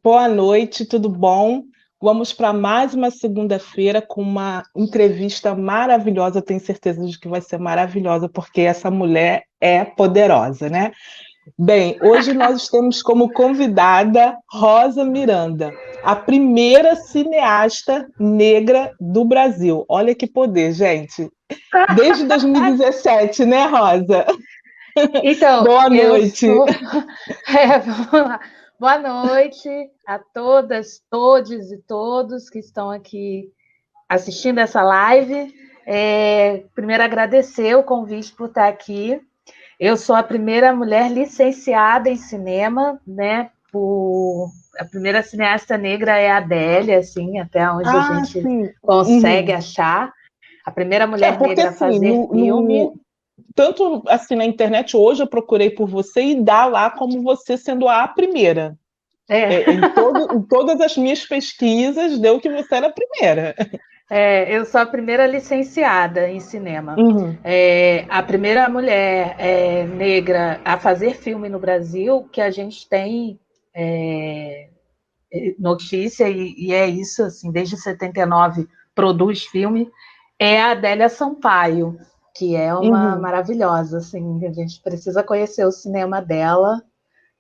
Boa noite, tudo bom? Vamos para mais uma segunda-feira com uma entrevista maravilhosa. Eu tenho certeza de que vai ser maravilhosa, porque essa mulher é poderosa, né? Bem, hoje nós temos como convidada Rosa Miranda, a primeira cineasta negra do Brasil. Olha que poder, gente. Desde 2017, né, Rosa? Então, Boa eu noite. sou. Vamos lá. Boa noite a todas, todes e todos que estão aqui assistindo essa live. Primeiro, agradecer o convite por estar aqui. Eu sou a primeira mulher licenciada em cinema, né? A primeira cineasta negra é a Adélia, assim, até onde a Ah, gente sim. consegue Uhum. achar. A primeira É, mulher porque negra a assim, fazer filme. tanto assim na internet hoje eu procurei por você e dá lá como você sendo a primeira. É, Em todas as minhas pesquisas deu que você era a primeira. Eu sou a primeira licenciada em cinema. Uhum. A primeira mulher negra a fazer filme no Brasil, que a gente tem notícia, e é isso, assim, desde 79 produz filme, é a Adélia Sampaio, que é uma Uhum. maravilhosa, assim, a gente precisa conhecer o cinema dela,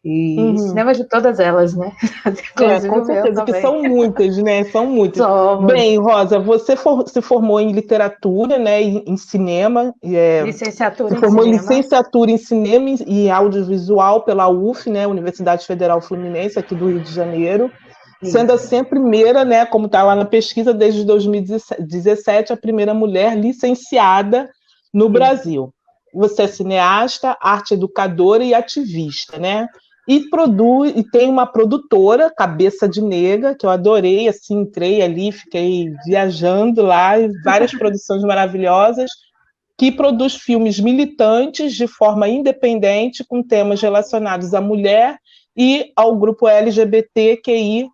e o Uhum. cinema de todas elas, né? É, Inclusive com o meu certeza, que também. são muitas, né? São muitas. Somos Bem, Rosa, você se formou em literatura, né? Em cinema, se licenciatura em formou em cinema. licenciatura em cinema e audiovisual pela UF, né? Universidade Federal Fluminense, aqui do Rio de Janeiro. Sendo Isso. assim a primeira, né, como está lá na pesquisa, desde 2017, a primeira mulher licenciada no Isso. Brasil. Você é cineasta, arte educadora e ativista, né? E produz e tem uma produtora, Cabeça de Nega, que eu adorei, assim, entrei ali, fiquei viajando lá, várias produções maravilhosas, que produz filmes militantes de forma independente, com temas relacionados à mulher e ao grupo LGBTQIA+.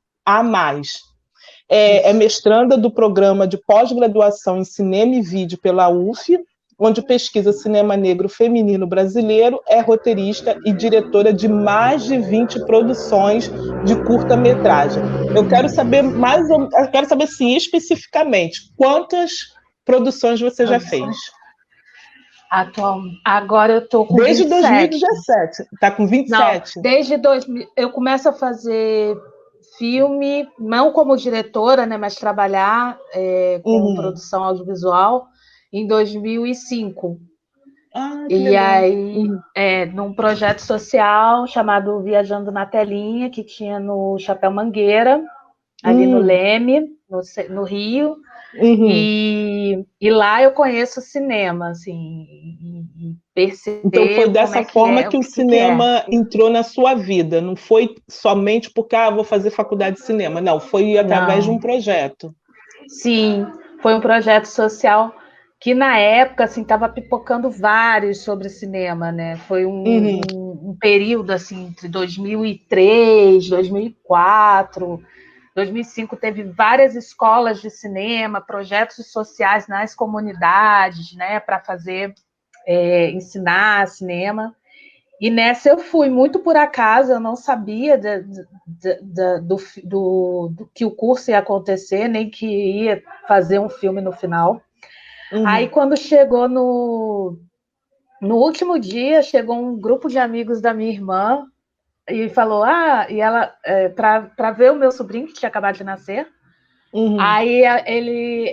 É Isso. mestranda do programa de pós-graduação em Cinema e Vídeo pela UF, onde pesquisa cinema negro feminino brasileiro, é roteirista e diretora de mais de 20 produções de curta-metragem. Eu quero saber sim, especificamente, quantas produções você já fez? Agora eu tô com Desde 27. 2017. Está com Não, 27? desde 2000, eu começo a fazer filme, não como diretora, né, mas trabalhar com Uhum. produção audiovisual em 2005. Ah, que E legal. aí, Uhum. num projeto social chamado Viajando na Telinha, que tinha no Chapéu Mangueira, ali no Uhum. Leme, no Rio. Uhum. E lá eu conheço o cinema, assim, e Então foi percebo como dessa é que forma é, o que o que é. cinema entrou na sua vida. Não foi somente porque vou fazer faculdade de cinema. Não, foi através de Não. um projeto. Sim, foi um projeto social que na época assim estava pipocando vários sobre cinema, né? Foi Uhum. um período assim entre 2003, 2004, 2005 teve várias escolas de cinema, projetos sociais nas comunidades, né, para fazer ensinar cinema. E nessa eu fui muito por acaso, eu não sabia do que o curso ia acontecer, nem que ia fazer um filme no final. Aí, Uhum. quando chegou no último dia, chegou um grupo de amigos da minha irmã e falou: e ela, para ver o meu sobrinho que tinha acabado de nascer. Uhum. Aí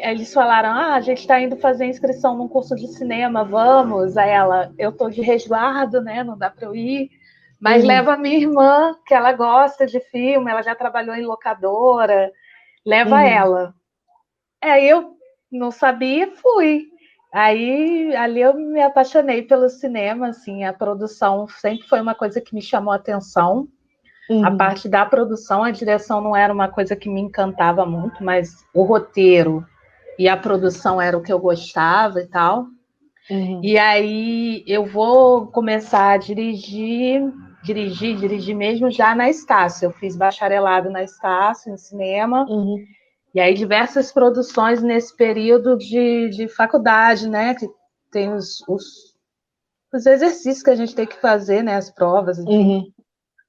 eles falaram: a gente está indo fazer inscrição num curso de cinema, vamos. Aí ela: eu tô de resguardo, né? Não dá para eu ir. Mas Uhum. leva a minha irmã, que ela gosta de filme, ela já trabalhou em locadora, leva Uhum. ela. Aí eu não sabia, fui. Aí ali eu me apaixonei pelo cinema, assim, a produção sempre foi uma coisa que me chamou a atenção. A Uhum. parte da produção, a direção não era uma coisa que me encantava muito, mas o roteiro e a produção era o que eu gostava e tal. Uhum. E aí eu vou começar a dirigir mesmo já na Estácio. Eu fiz bacharelado na Estácio, em cinema, Uhum. e aí diversas produções nesse período de faculdade, né? Que tem os exercícios que a gente tem que fazer, né? As provas, enfim. Uhum.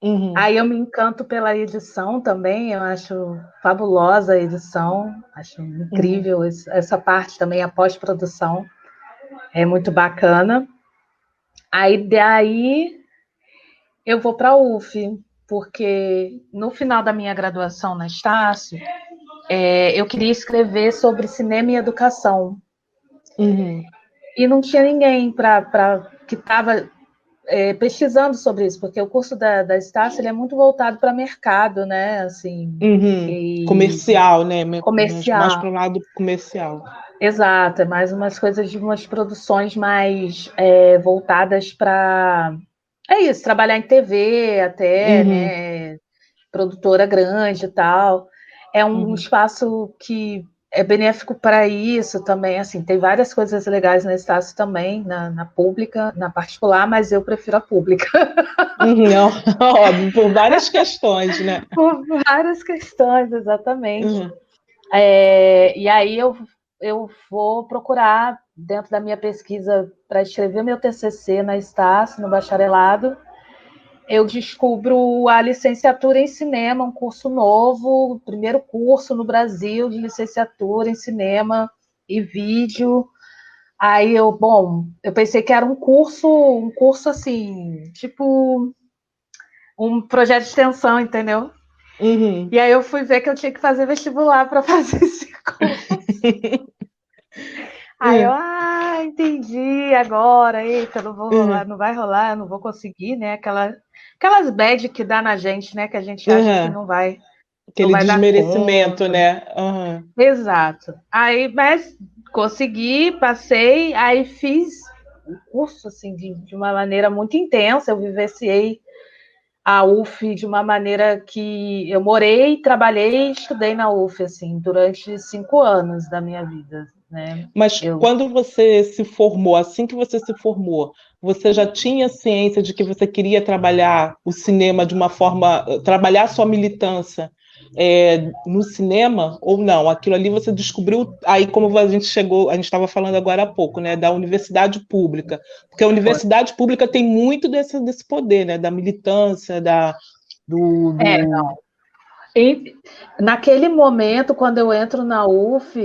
Uhum. Aí eu me encanto pela edição também, eu acho fabulosa a edição, acho Uhum. incrível essa parte também, a pós-produção, é muito bacana. Aí daí eu vou para a UF, porque no final da minha graduação na Estácio, eu queria escrever sobre cinema e educação. Uhum. E não tinha ninguém que estava pesquisando sobre isso, porque o curso da Estácio ele é muito voltado para mercado, né? Assim, Uhum. e Comercial, né? Mais comercial. para o lado comercial. Exato, é mais umas coisas de umas produções mais voltadas para. É isso, trabalhar em TV até, Uhum. né? Produtora grande e tal. É um Uhum. espaço que é benéfico para isso também. Assim, tem várias coisas legais na Estácio também, na pública, na particular, mas eu prefiro a pública. Uhum. Óbvio, por várias questões, né? Por várias questões, exatamente. Uhum. E aí eu vou procurar, dentro da minha pesquisa, para escrever meu TCC na Estácio, no bacharelado, eu descubro a licenciatura em cinema, um curso novo, o primeiro curso no Brasil de licenciatura em cinema e vídeo. Aí eu pensei que era um curso assim, tipo um projeto de extensão, entendeu? Uhum. E aí eu fui ver que eu tinha que fazer vestibular para fazer esse curso. Aí eu, Uhum. entendi agora, eita, não vou rolar, não vai rolar, eu não vou conseguir, né? Aquelas bad que dá na gente, né? Que a gente acha que Uhum. não Aquele vai dar desmerecimento, conta. né? Uhum. Exato. Aí, mas consegui, passei, aí fiz o curso assim de uma maneira muito intensa, eu vivenciei a UF de uma maneira que eu morei, trabalhei e estudei na UF assim durante 5 anos da minha vida, né? Mas Eu quando você se formou, assim que você se formou, você já tinha ciência de que você queria trabalhar o cinema de uma forma, trabalhar sua militância no cinema ou não? Aquilo ali você descobriu aí como a gente chegou, a gente estava falando agora há pouco, né, da universidade pública, porque a universidade pública tem muito desse poder, né, da militância, do, é, do... E, naquele momento, quando eu entro na UF,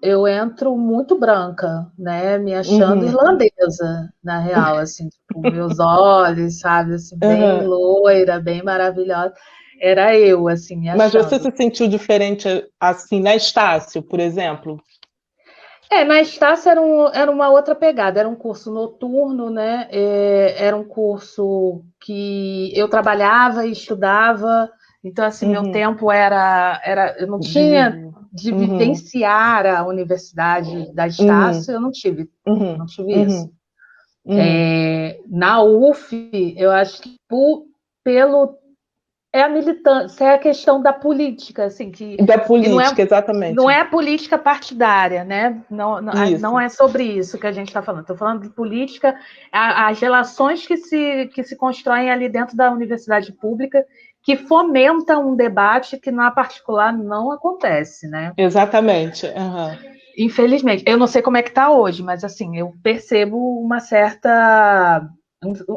eu entro muito branca, né? Me achando Uhum, irlandesa, na real, assim, tipo, meus olhos, sabe, assim, bem uhum. loira, bem maravilhosa. Era eu, assim, me Mas você achando. se sentiu diferente assim na Estácio, por exemplo? Na Estácio era uma outra pegada, era um curso noturno, né? Era um curso que eu trabalhava e estudava, então, assim, meu Uhum. tempo era eu não tinha Dividir. de Uhum. vivenciar a universidade da Estácio, Uhum. eu Uhum. não tive isso. Uhum. Uhum. Na UF, eu acho que pelo é a militância, é a questão da política, assim, Da que política, não exatamente. é a política partidária, né? Não, não Isso. é sobre isso que a gente está falando. Estou falando de política, as relações que se constroem ali dentro da universidade pública, que fomentam um debate que na particular não acontece, né? Exatamente. Uhum. Infelizmente, eu não sei como é que está hoje, mas assim, eu percebo uma certa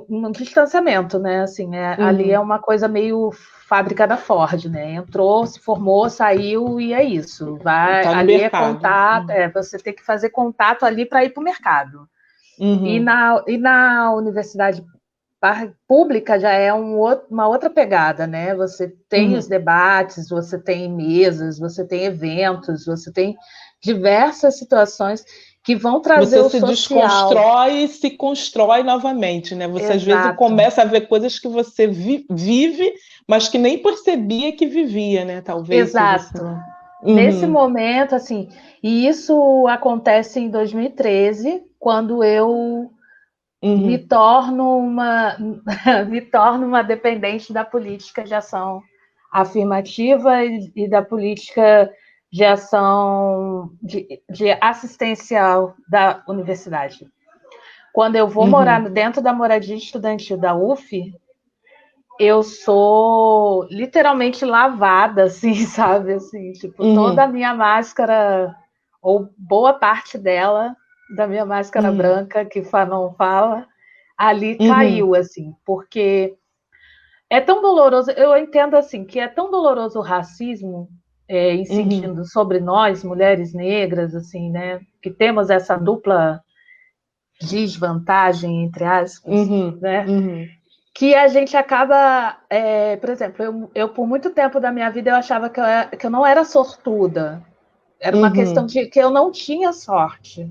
um distanciamento, né? Assim, ali é Uhum. uma coisa meio fábrica da Ford, né? Entrou, se formou, saiu e é isso. Vai, Tá no ali é mercado. contato, você tem que fazer contato ali para ir para o mercado. Uhum. E na universidade pública já é uma outra pegada, né? Você tem os Uhum. debates, você tem mesas, você tem eventos, você tem diversas situações que vão trazer Você o se social. desconstrói e se constrói novamente, né? Você às vezes Exato, começa a ver coisas que você vive, mas que nem percebia que vivia, né? Talvez seja assim. exato. Nesse Uhum. momento, assim, e isso acontece em 2013, quando eu me Uhum. torno uma me torno uma dependente da política de ação afirmativa e da política de ação de assistencial da universidade. Quando eu vou morar Uhum. dentro da moradia estudantil da UF, eu sou literalmente lavada, assim, sabe? Assim, tipo, toda a Uhum. minha máscara, ou boa parte dela, da minha máscara Uhum. branca, que Fanon fala, ali Uhum. caiu, assim, porque É tão doloroso, eu entendo assim, que é tão doloroso o racismo incidindo sobre nós, mulheres negras, assim, né? Que temos essa dupla desvantagem, entre aspas, né? Que a gente acaba, por exemplo, eu por muito tempo da minha vida eu achava que eu não era sortuda. Era uma questão de que eu não tinha sorte.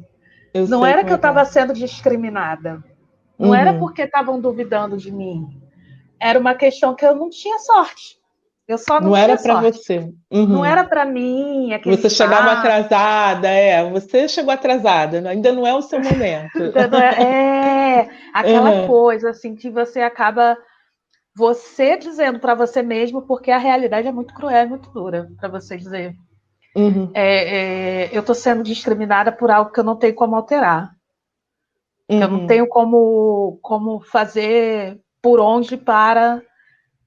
Eu Não sei era que como eu é que é. estava sendo discriminada. Não era porque estavam duvidando de mim. Era uma questão que eu não tinha sorte. Eu só não Não era tinha para sorte. você. Não era para mim aquele Você chegava espaço. atrasada, você chegou atrasada, ainda não é o seu momento. Aquela Uhum. coisa assim que você acaba você dizendo para você mesmo, porque a realidade é muito cruel, é muito dura para você dizer. Eu estou sendo discriminada por algo que eu não tenho como alterar. Que eu não tenho como fazer por onde para.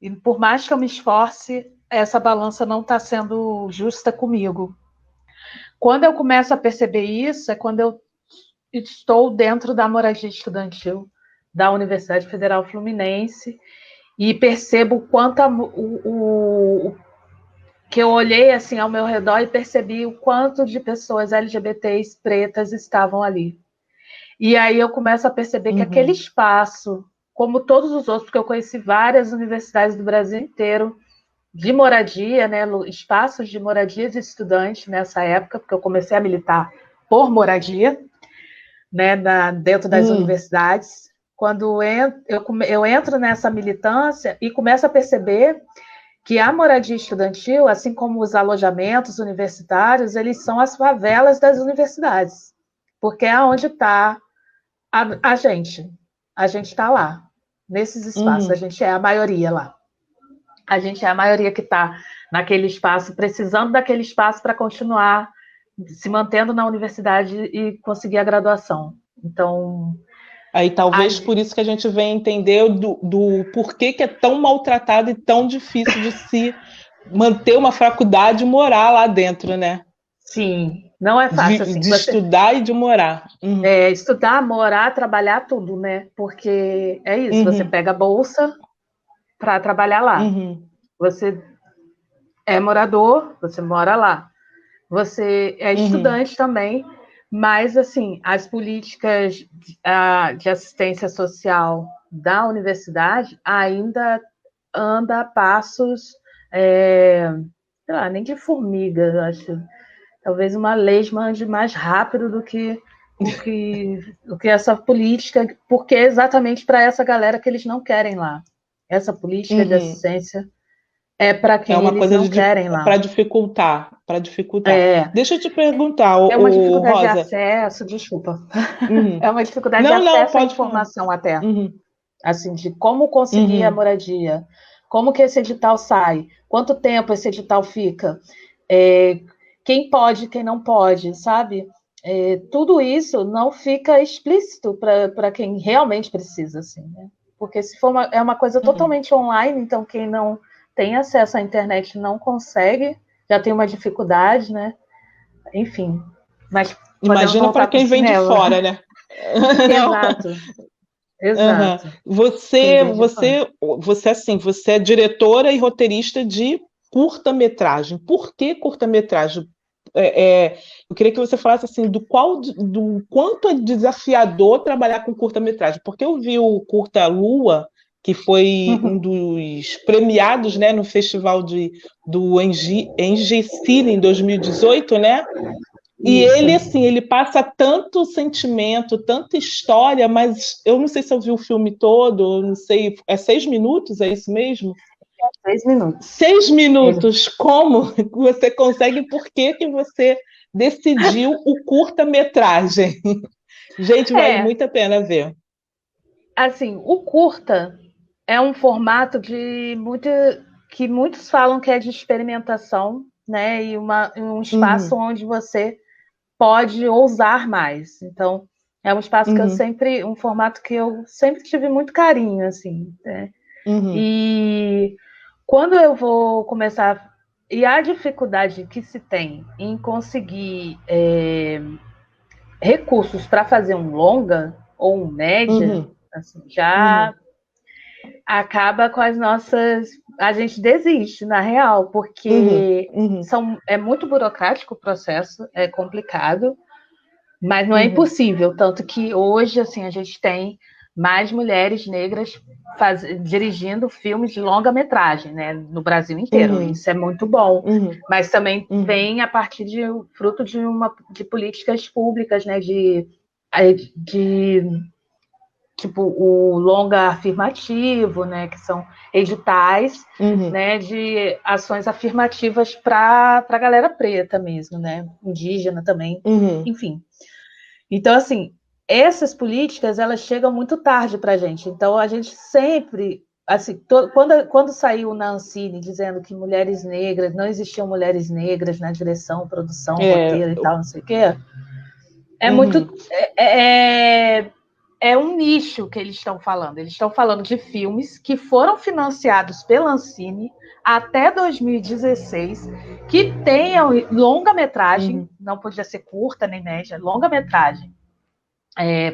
E por mais que eu me esforce, essa balança não está sendo justa comigo. Quando eu começo a perceber isso, é quando eu estou dentro da moradia estudantil da Universidade Federal Fluminense e percebo o quanto que eu olhei assim ao meu redor e percebi o quanto de pessoas LGBTs pretas estavam ali. E aí eu começo a perceber que aquele espaço, como todos os outros, porque eu conheci várias universidades do Brasil inteiro de moradia, né, espaços de moradia de estudante nessa época, porque eu comecei a militar por moradia, né, dentro das universidades. Quando eu entro nessa militância e começo a perceber que a moradia estudantil, assim como os alojamentos universitários, eles são as favelas das universidades, porque é onde está a gente. A gente está lá, nesses espaços, a gente é a maioria lá. A gente é a maioria que está naquele espaço, precisando daquele espaço para continuar se mantendo na universidade e conseguir a graduação. Então, Aí talvez por isso que a gente vem entender do porquê que é tão maltratado e tão difícil de se manter uma faculdade e morar lá dentro, né? sim, não é fácil assim. De estudar e de morar. Estudar, morar, trabalhar, tudo, né? Porque é isso, você pega a bolsa para trabalhar lá. Você é morador, você mora lá. Você é estudante também, mas assim, as políticas de assistência social da universidade ainda anda a passos, sei lá, nem de formiga, eu acho. Talvez uma lesma ande mais rápido do que essa política, porque é exatamente para essa galera que eles não querem lá. Essa política de assistência é para É quem uma eles coisa não querem para lá. dificultar, para dificultar. É, Deixa eu te perguntar, é uma dificuldade de Rosa. acesso, desculpa. É uma dificuldade de Não, acesso à pode falar. informação até, assim, de como conseguir a moradia, como que esse edital sai, quanto tempo esse edital fica, quem pode, quem não pode, sabe? Tudo isso não fica explícito para quem realmente precisa, assim, né? Porque se for é uma coisa totalmente online, então quem não tem acesso à internet não consegue, já tem uma dificuldade, né? Enfim, mas podemos Imagina para voltar para o quem vem de cinema. fora, né? Exato, exato. Quem Você, vem de fora. você, você assim, você é diretora e roteirista de curta-metragem. Por que curta-metragem? Eu queria que você falasse assim do quanto é desafiador trabalhar com curta-metragem, porque eu vi o Curta Lua, que foi um dos premiados, né, no festival do Engicine em 2018, né? E Isso. ele, assim, ele passa tanto sentimento, tanta história, mas eu não sei se eu vi o filme todo, eu não sei, é 6 minutos, é isso mesmo? 6 minutos. 6 minutos, como você consegue, por que que você decidiu o curta-metragem? Gente, vale muito a pena ver. Assim, o curta é um formato que muitos falam que é de experimentação, né? E um espaço onde você pode ousar mais. Então, é um espaço que um formato que eu sempre tive muito carinho, assim, né? E quando eu vou começar, e a dificuldade que se tem em conseguir recursos para fazer um longa ou um média, assim, já acaba com as nossas... A gente desiste, na real, porque é muito burocrático o processo, é complicado, mas não é impossível. Tanto que hoje, assim, a gente tem mais mulheres negras dirigindo filmes de longa-metragem, né, no Brasil inteiro. Isso é muito bom. Mas também vem a partir fruto de políticas públicas, né, de tipo o longa afirmativo, né, que são editais, né, de ações afirmativas para a galera preta mesmo, né, indígena também, enfim. Então, assim, essas políticas, elas chegam muito tarde para a gente. Então, a gente sempre, assim, quando saiu na Ancine dizendo que mulheres negras, não existiam mulheres negras na direção, produção, roteiro e tal, não sei o quê, é um nicho que eles estão falando. Eles estão falando de filmes que foram financiados pela Ancine até 2016, que tenham longa-metragem, não podia ser curta nem média, longa-metragem,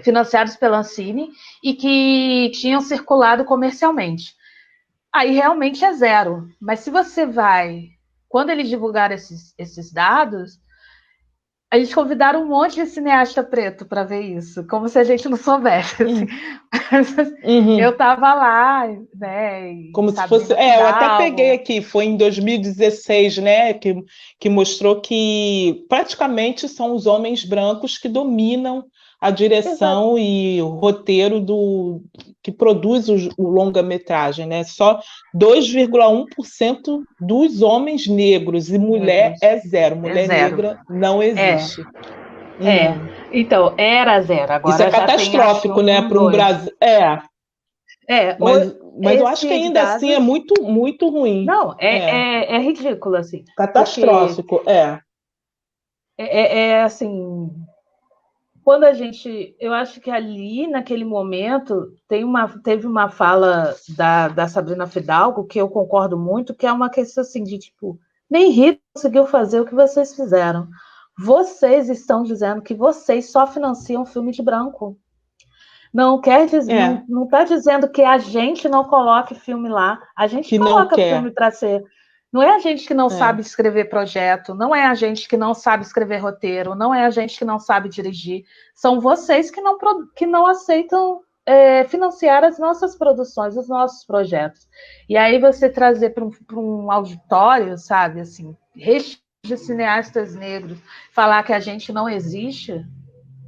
financiados pela Ancine e que tinham circulado comercialmente. Aí realmente é zero. Mas se você vai... Quando eles divulgaram esses dados, eles convidaram um monte de cineasta preto para ver isso, como se a gente não soubesse. Assim. Eu estava lá, né? Como se fosse. Eu até peguei aqui, foi em 2016, né? Que mostrou que praticamente são os homens brancos que dominam a direção e o roteiro que produz o longa-metragem, né? Só 2,1% dos homens negros e mulher é zero. Mulher negra não existe. Então, era zero. Agora isso é catastrófico, né? Para um Brasil. Mas eu acho que ainda assim é muito, muito ruim. Não, é ridículo, assim. Catastrófico, assim... Quando a gente... Eu acho que ali, naquele momento, teve uma fala da Sabrina Fidalgo, que eu concordo muito, que é uma questão assim de, tipo, nem Hitler conseguiu fazer o que vocês fizeram. Vocês estão dizendo que vocês só financiam filme de branco. Não quer dizer, não está dizendo que a gente não coloque filme lá. A gente que coloca filme para ser... Não é a gente que não sabe escrever projeto, não é a gente que não sabe escrever roteiro, não é a gente que não sabe dirigir. São vocês que não aceitam financiar as nossas produções, os nossos projetos. E aí você trazer para um auditório, sabe, assim, de cineastas negros, falar que a gente não existe,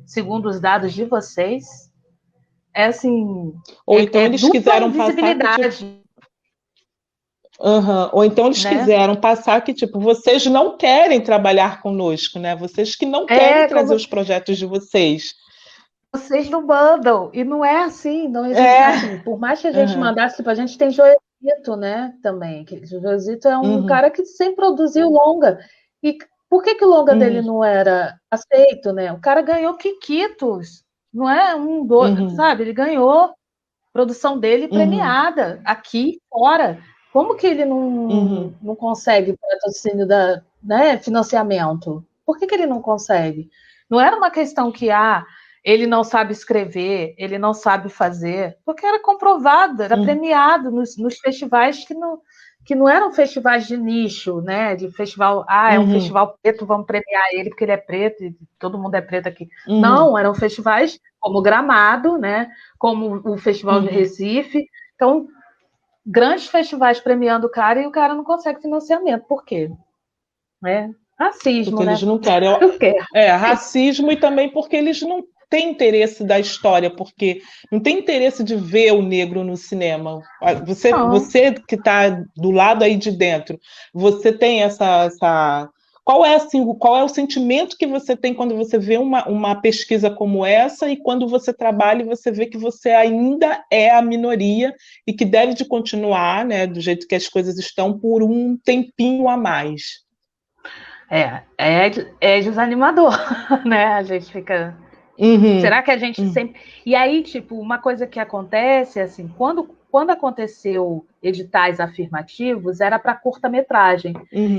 segundo os dados de vocês, é assim... Ou então eles quiseram passar... Ou então eles quiseram passar que, tipo, vocês não querem trabalhar conosco, né? Vocês que não querem trazer os projetos de vocês. Vocês não mandam, e não é assim, não existe assim. Por mais que a gente mandasse, tipo, a gente tem Joelito, né, também. Joelito é um cara que sempre produziu longa. E por que o longa dele não era aceito, né? O cara ganhou Quiquitos, não é sabe? Ele ganhou a produção dele premiada aqui fora. Como que ele não consegue patrocínio financiamento? Por que ele não consegue? Não era uma questão que ele não sabe escrever, ele não sabe fazer, porque era comprovado, era premiado nos festivais que não eram festivais de nicho, né? De festival, é um festival preto, vamos premiar ele porque ele é preto e todo mundo é preto aqui. Não, eram festivais como Gramado, né? Como o Festival de Recife. Então, grandes festivais premiando o cara e o cara não consegue financiamento. Por quê? Racismo, porque né? Eles não querem. Racismo e também porque eles não têm interesse da história, porque não tem interesse de ver o negro no cinema. Você que está do lado aí de dentro, você tem essa... Qual é o sentimento que você tem quando você vê uma pesquisa como essa e quando você trabalha e você vê que você ainda é a minoria e que deve de continuar, né, do jeito que as coisas estão, por um tempinho a mais? É desanimador, né? A gente fica... Será que a gente sempre... E aí, tipo, uma coisa que acontece, assim, quando aconteceu editais afirmativos, era para curta-metragem.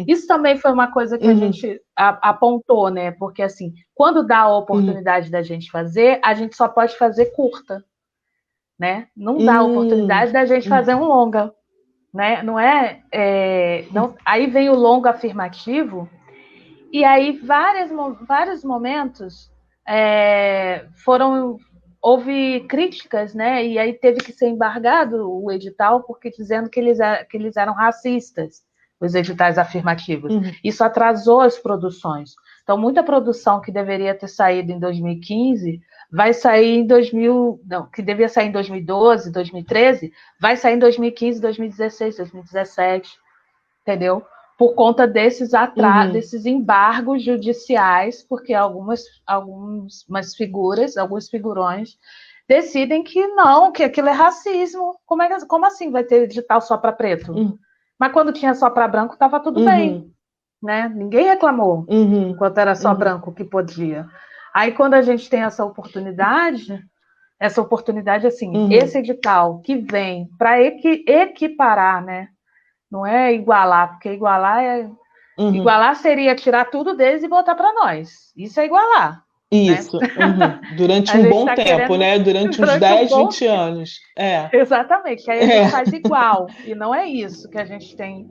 Isso também foi uma coisa que a gente apontou, né? Porque, assim, quando dá a oportunidade da gente fazer, a gente só pode fazer curta. né? Não dá a oportunidade da gente fazer um longa, né? Não é, não, aí vem o longa afirmativo, e aí vários momentos houve críticas, né? E aí teve que ser embargado o edital, porque dizendo que eles eram racistas, os editais afirmativos. Isso atrasou as produções. Então, muita produção que deveria ter saído em 2015 vai sair em 2000, não, que devia sair em 2012, 2013, vai sair em 2015, 2016, 2017, entendeu? Por conta desses desses embargos judiciais, porque algumas figuras, alguns figurões, decidem que não, que aquilo é racismo. Como assim vai ter edital só para preto? Mas quando tinha só para branco, estava tudo bem, né? Ninguém reclamou enquanto era só branco que podia. Aí, quando a gente tem essa oportunidade assim, esse edital que vem para equiparar, né? Não é igualar, porque igualar seria tirar tudo deles e botar para nós. Isso é igualar. Isso, né? durante um bom tempo, querendo, né? Durante uns 10, 20 anos. Exatamente, que aí a gente faz igual. E não é isso que a gente tem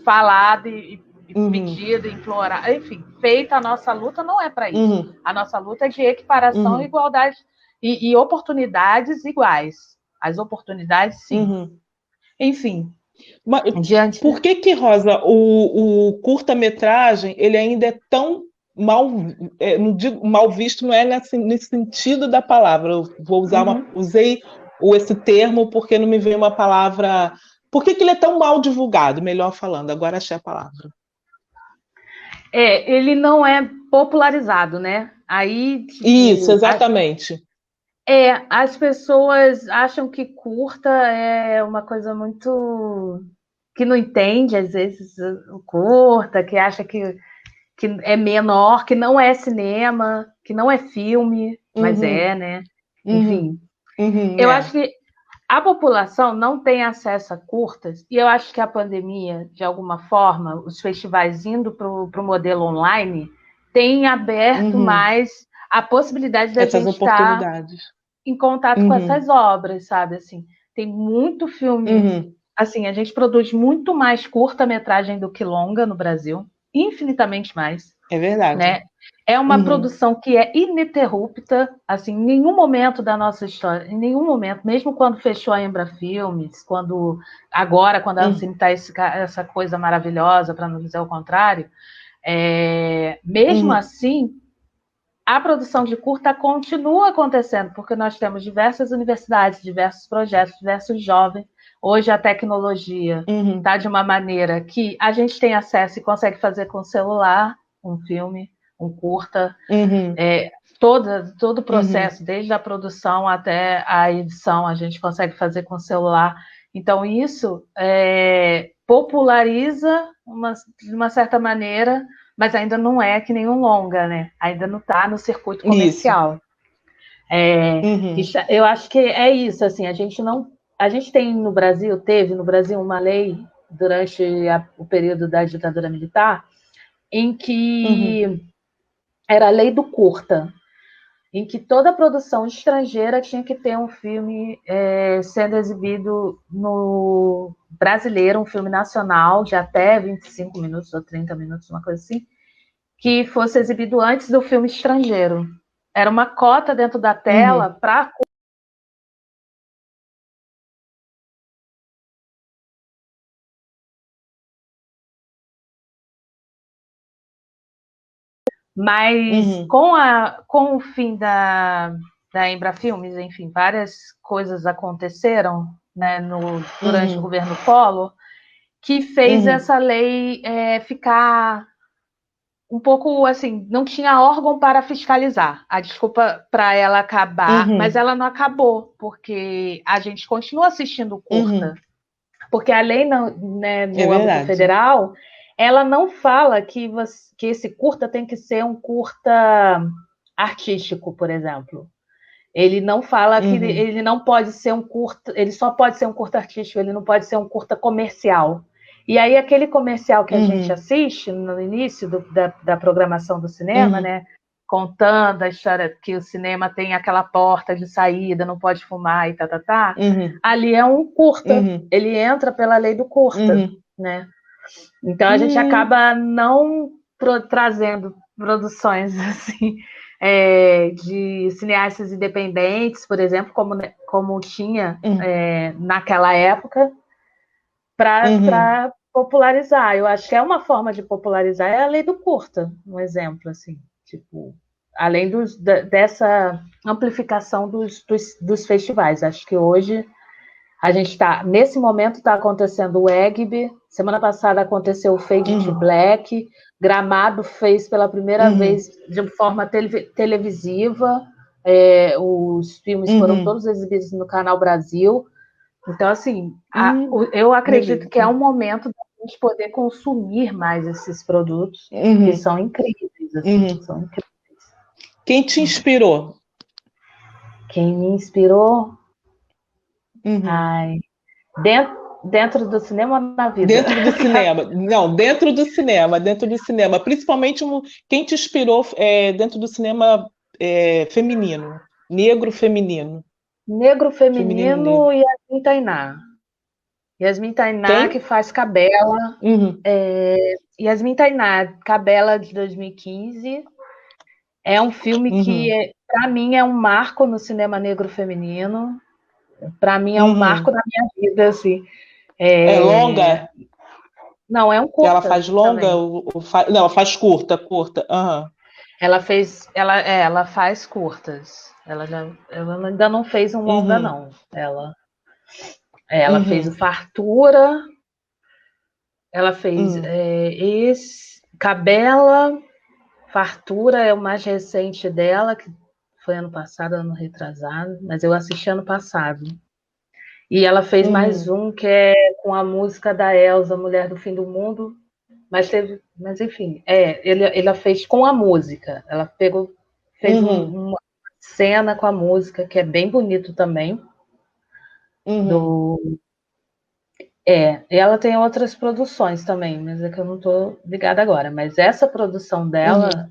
falado e pedido, implorado. Enfim, feita a nossa luta não é para isso. A nossa luta é de equiparação e igualdade e oportunidades iguais. As oportunidades, sim. Enfim. Mas, por que, Rosa, o curta-metragem ele ainda é tão mal, não digo, mal visto, não é nesse sentido da palavra. Eu vou usar usei esse termo porque não me veio uma palavra. Por que ele é tão mal divulgado? Melhor falando, agora achei a palavra. Ele não é popularizado, né? Aí, tipo, isso, exatamente. As pessoas acham que curta é uma coisa muito que não entende, às vezes, o curta, que acha que é menor, que não é cinema, que não é filme, mas né? Enfim. Eu acho que a população não tem acesso a curtas, e eu acho que a pandemia, de alguma forma, os festivais indo para o modelo online, tem aberto mais a possibilidade da gente estar em contato com essas obras, sabe? Assim, tem muito filme. Assim, a gente produz muito mais curta-metragem do que longa no Brasil, infinitamente mais. É verdade. Né? É uma produção que é ininterrupta, assim, em nenhum momento da nossa história, em nenhum momento, mesmo quando fechou a Embra Filmes, quando a Ancine está essa coisa maravilhosa, para não dizer o contrário, mesmo assim, a produção de curta continua acontecendo, porque nós temos diversas universidades, diversos projetos, diversos jovens. Hoje a tecnologia está de uma maneira que a gente tem acesso e consegue fazer com o celular um filme, um curta, todo o processo, desde a produção até a edição, a gente consegue fazer com o celular. Então, isso populariza de uma certa maneira, mas ainda não é que nem um longa, né? Ainda não está no circuito comercial. Eu acho que é isso, assim, a gente tem no Brasil, teve no Brasil uma lei durante o período da ditadura militar, em que era a lei do curta, em que toda produção estrangeira tinha que ter um filme sendo exibido no brasileiro, um filme nacional de até 25 minutos ou 30 minutos, uma coisa assim, que fosse exibido antes do filme estrangeiro. Era uma cota dentro da tela para mas com o fim da Embra Filmes, enfim, várias coisas aconteceram, né, durante o governo Collor, que fez essa lei ficar um pouco assim, não tinha órgão para fiscalizar. A desculpa para ela acabar, mas ela não acabou, porque a gente continua assistindo curta. Porque a lei no âmbito federal, ela não fala que esse curta tem que ser um curta artístico, por exemplo. Ele não fala que ele não pode ser um curta, ele só pode ser um curta artístico, ele não pode ser um curta comercial. E aí aquele comercial que a gente assiste no início da programação do cinema, né? contando a história que o cinema tem aquela porta de saída, não pode fumar e tá. Ali é um curta, ele entra pela lei do curta, né? Então a gente acaba não trazendo produções assim de cineastas independentes, por exemplo, como tinha naquela época, para popularizar. Eu acho que é uma forma de popularizar, é a lei do curta, um exemplo, assim, tipo, além dessa amplificação dos festivais. Acho que hoje a gente está, nesse momento está acontecendo o EGB, semana passada aconteceu o Fade to Black, Gramado fez pela primeira vez de forma televisiva, os filmes foram todos exibidos no Canal Brasil. Então, assim, eu acredito que é um momento da gente poder consumir mais esses produtos, que são incríveis, assim, são incríveis. Quem te inspirou? Quem me inspirou? Ai, dentro do cinema ou na vida? Dentro do cinema. Não, dentro do cinema. Principalmente quem te inspirou dentro do cinema feminino, negro feminino. Negro feminino e Yasmin Tainá. Yasmin Tainá, que faz Cabela. Yasmin Tainá, Cabela de 2015. É um filme que, para mim, é um marco no cinema negro feminino. Para mim, é um marco na minha vida, assim. É longa? Não, é um curta. Ela faz longa? Não, ela faz curta. Ela faz curtas. Ela ainda não fez um longa, não. Ela fez o Fartura, ela fez Cabela, Fartura é o mais recente dela, que foi ano passado, ano retrasado, mas eu assisti ano passado. E ela fez mais um que é com a música da Elsa, Mulher do Fim do Mundo, mas enfim, ela fez com a música. Ela fez uma cena com a música, que é bem bonito também. E ela tem outras produções também, mas é que eu não estou ligada agora. Mas essa produção dela,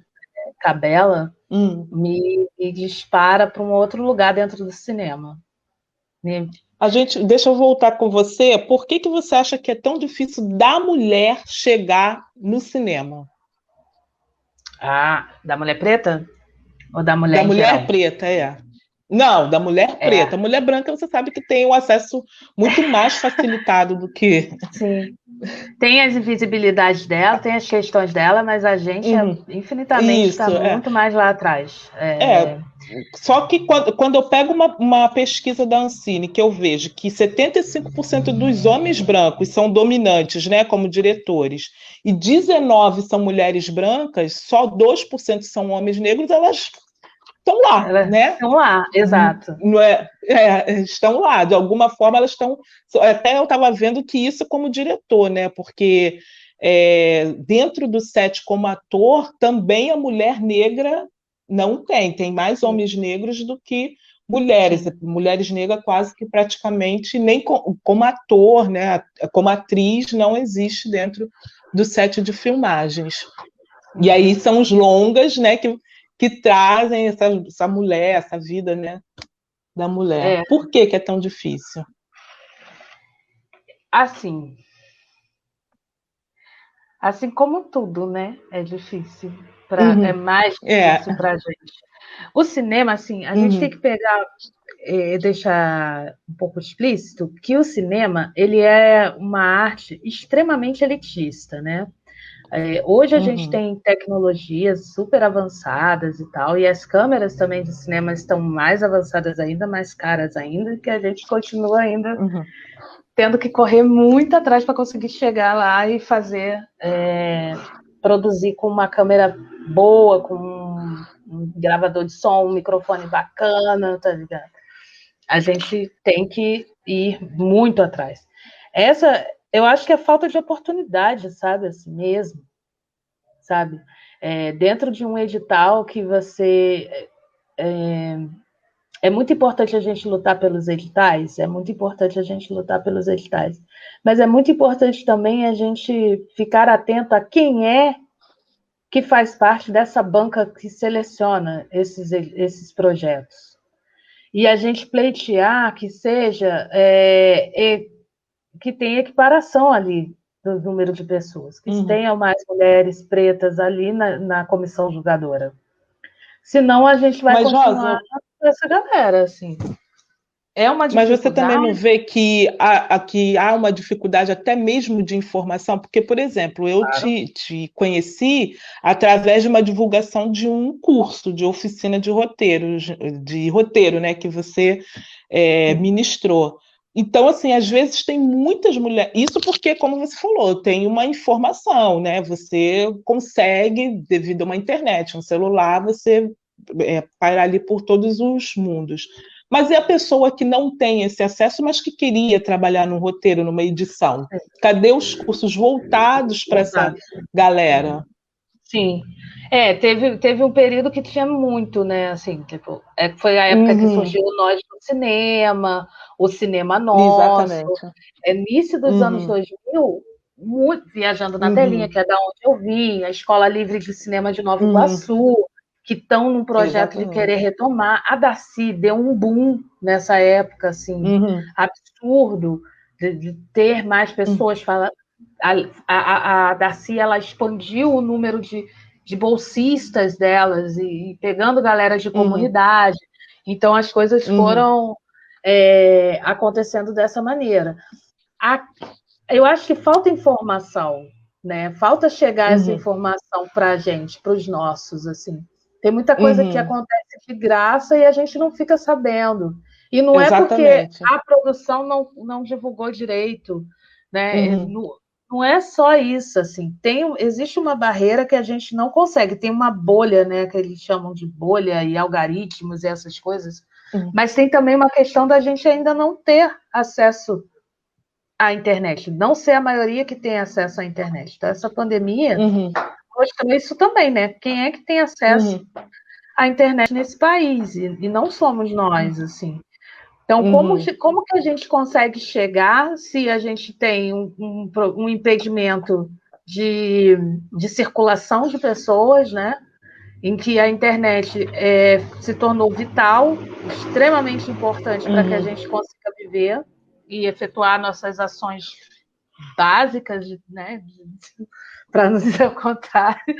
Cabela, me dispara para um outro lugar dentro do cinema. Deixa eu voltar com você. Por que você acha que é tão difícil da mulher chegar no cinema? Da mulher preta? Ou da mulher da mulher geral? preta, Não, da mulher preta. A mulher branca, você sabe que tem um acesso muito mais facilitado do que... Sim. Tem as invisibilidades dela, tem as questões dela, mas a gente infinitamente está muito mais lá atrás. Só que quando eu pego uma pesquisa da Ancine, que eu vejo que 75% dos homens brancos são dominantes, né, como diretores, e 19% são mulheres brancas, só 2% são homens negros, elas estão lá, né? Estão lá, exato. Não estão lá, de alguma forma elas estão... Até eu estava vendo que isso como diretor, né? Porque dentro do set como ator, também a mulher negra não tem mais homens negros do que mulheres. Mulheres negras quase que praticamente, nem como ator, né? Como atriz, não existe dentro do set de filmagens. E aí são os longas, né, que trazem essa mulher, essa vida, né, da mulher. Por que é tão difícil? Assim como tudo, né, é difícil. É mais difícil para a gente. O cinema, assim, a gente tem que pegar, deixar um pouco explícito que o cinema, ele é uma arte extremamente elitista, né? Hoje a gente tem tecnologias super avançadas e tal, e as câmeras também de cinema estão mais avançadas ainda, mais caras ainda, que a gente continua ainda tendo que correr muito atrás para conseguir chegar lá e fazer, produzir com uma câmera boa, com um gravador de som, um microfone bacana, tá ligado? A gente tem que ir muito atrás. Eu acho que é falta de oportunidade, sabe, assim mesmo, sabe? Dentro de um edital que você... É muito importante a gente lutar pelos editais, mas é muito importante também a gente ficar atento a quem é que faz parte dessa banca que seleciona esses projetos. E a gente pleitear que seja, que tenha equiparação ali do número de pessoas, que tenha mais mulheres pretas ali na comissão julgadora. Senão a gente vai continuar com essa galera, assim. É uma dificuldade. Mas você também não vê que há uma dificuldade até mesmo de informação? Porque, por exemplo, eu te conheci através de uma divulgação de um curso de oficina de roteiro, né, que você ministrou. Então, assim, às vezes tem muitas mulheres. Isso porque, como você falou, tem uma informação, né? Você consegue, devido a uma internet, um celular, você paira ali por todos os mundos. Mas e a pessoa que não tem esse acesso, mas que queria trabalhar num roteiro, numa edição? Cadê os cursos voltados para essa galera? Sim. Teve um período que tinha muito, né? Assim, tipo, foi a época que surgiu o Nós no Cinema, o Cinema Nosso. Exatamente. Início dos anos 2000, muito viajando na telinha, que é da onde eu vim, a Escola Livre de Cinema de Nova Iguaçu, que estão num projeto de querer retomar. A Darcy deu um boom nessa época, assim, absurdo, de ter mais pessoas falando. A Darcy, ela expandiu o número de bolsistas delas e pegando galera de comunidade. Então, as coisas foram acontecendo dessa maneira. Eu acho que falta informação, né? Falta chegar essa informação para a gente, para os nossos, assim. Tem muita coisa que acontece de graça e a gente não fica sabendo. E não é porque a produção não divulgou direito, né? Não é só isso, assim. Existe uma barreira que a gente não consegue. Tem uma bolha, né? Que eles chamam de bolha e algoritmos e essas coisas. Mas tem também uma questão da gente ainda não ter acesso à internet. Não ser a maioria que tem acesso à internet. Então, essa pandemia mostrou isso também, né? Quem é que tem acesso à internet nesse país? E não somos nós, assim. Então, como que a gente consegue chegar se a gente tem um impedimento de circulação de pessoas, né? Em que a internet se tornou vital, extremamente importante para que a gente consiga viver e efetuar nossas ações básicas, né? Para não dizer o contrário.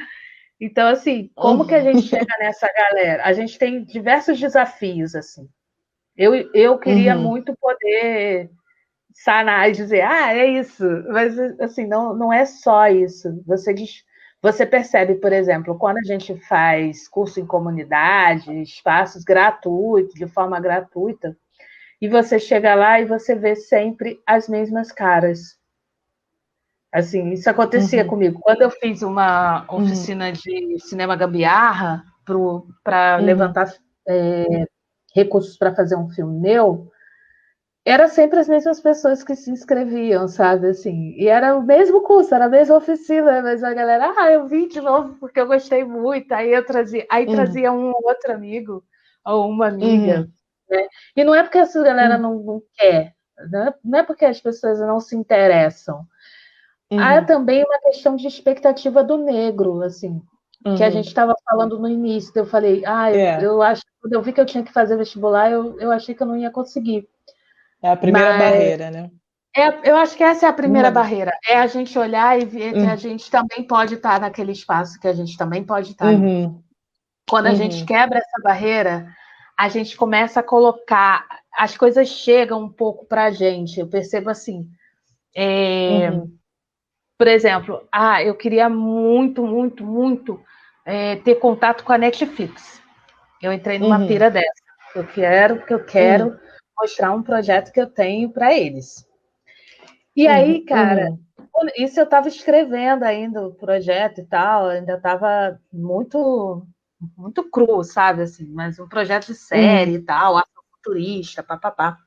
Então, assim, como que a gente chega nessa galera? A gente tem diversos desafios, assim. Eu queria muito poder sanar e dizer, é isso, mas assim, não é só isso. Você percebe, por exemplo, quando a gente faz curso em comunidade, espaços gratuitos, de forma gratuita, e você chega lá e você vê sempre as mesmas caras. Assim, isso acontecia comigo. Quando eu fiz uma oficina de cinema gambiarra para levantar recursos para fazer um filme meu, era sempre as mesmas pessoas que se inscreviam, sabe, assim, e era o mesmo curso, era a mesma oficina, mas a galera, eu vim de novo porque eu gostei muito, aí eu trazia um outro amigo, ou uma amiga, né, e não é porque essa galera não quer, né? Não é porque as pessoas não se interessam, há também uma questão de expectativa do negro, assim, que a gente estava falando no início, eu falei, eu acho, quando eu vi que eu tinha que fazer vestibular, eu achei que eu não ia conseguir. É a primeira barreira, né? Eu acho que essa é a primeira barreira. É a gente olhar e ver que a gente também pode estar naquele espaço, que a gente também pode estar ali. Quando a gente quebra essa barreira, a gente começa a colocar... As coisas chegam um pouco para a gente. Eu percebo assim... Por exemplo, eu queria muito, muito, muito ter contato com a Netflix. Eu entrei numa pira dessa. Eu quero mostrar um projeto que eu tenho para eles. E aí, cara, isso eu estava escrevendo ainda o projeto e tal, ainda estava muito, muito cru, sabe, assim, mas um projeto de série e tal, afrofuturista, papapá.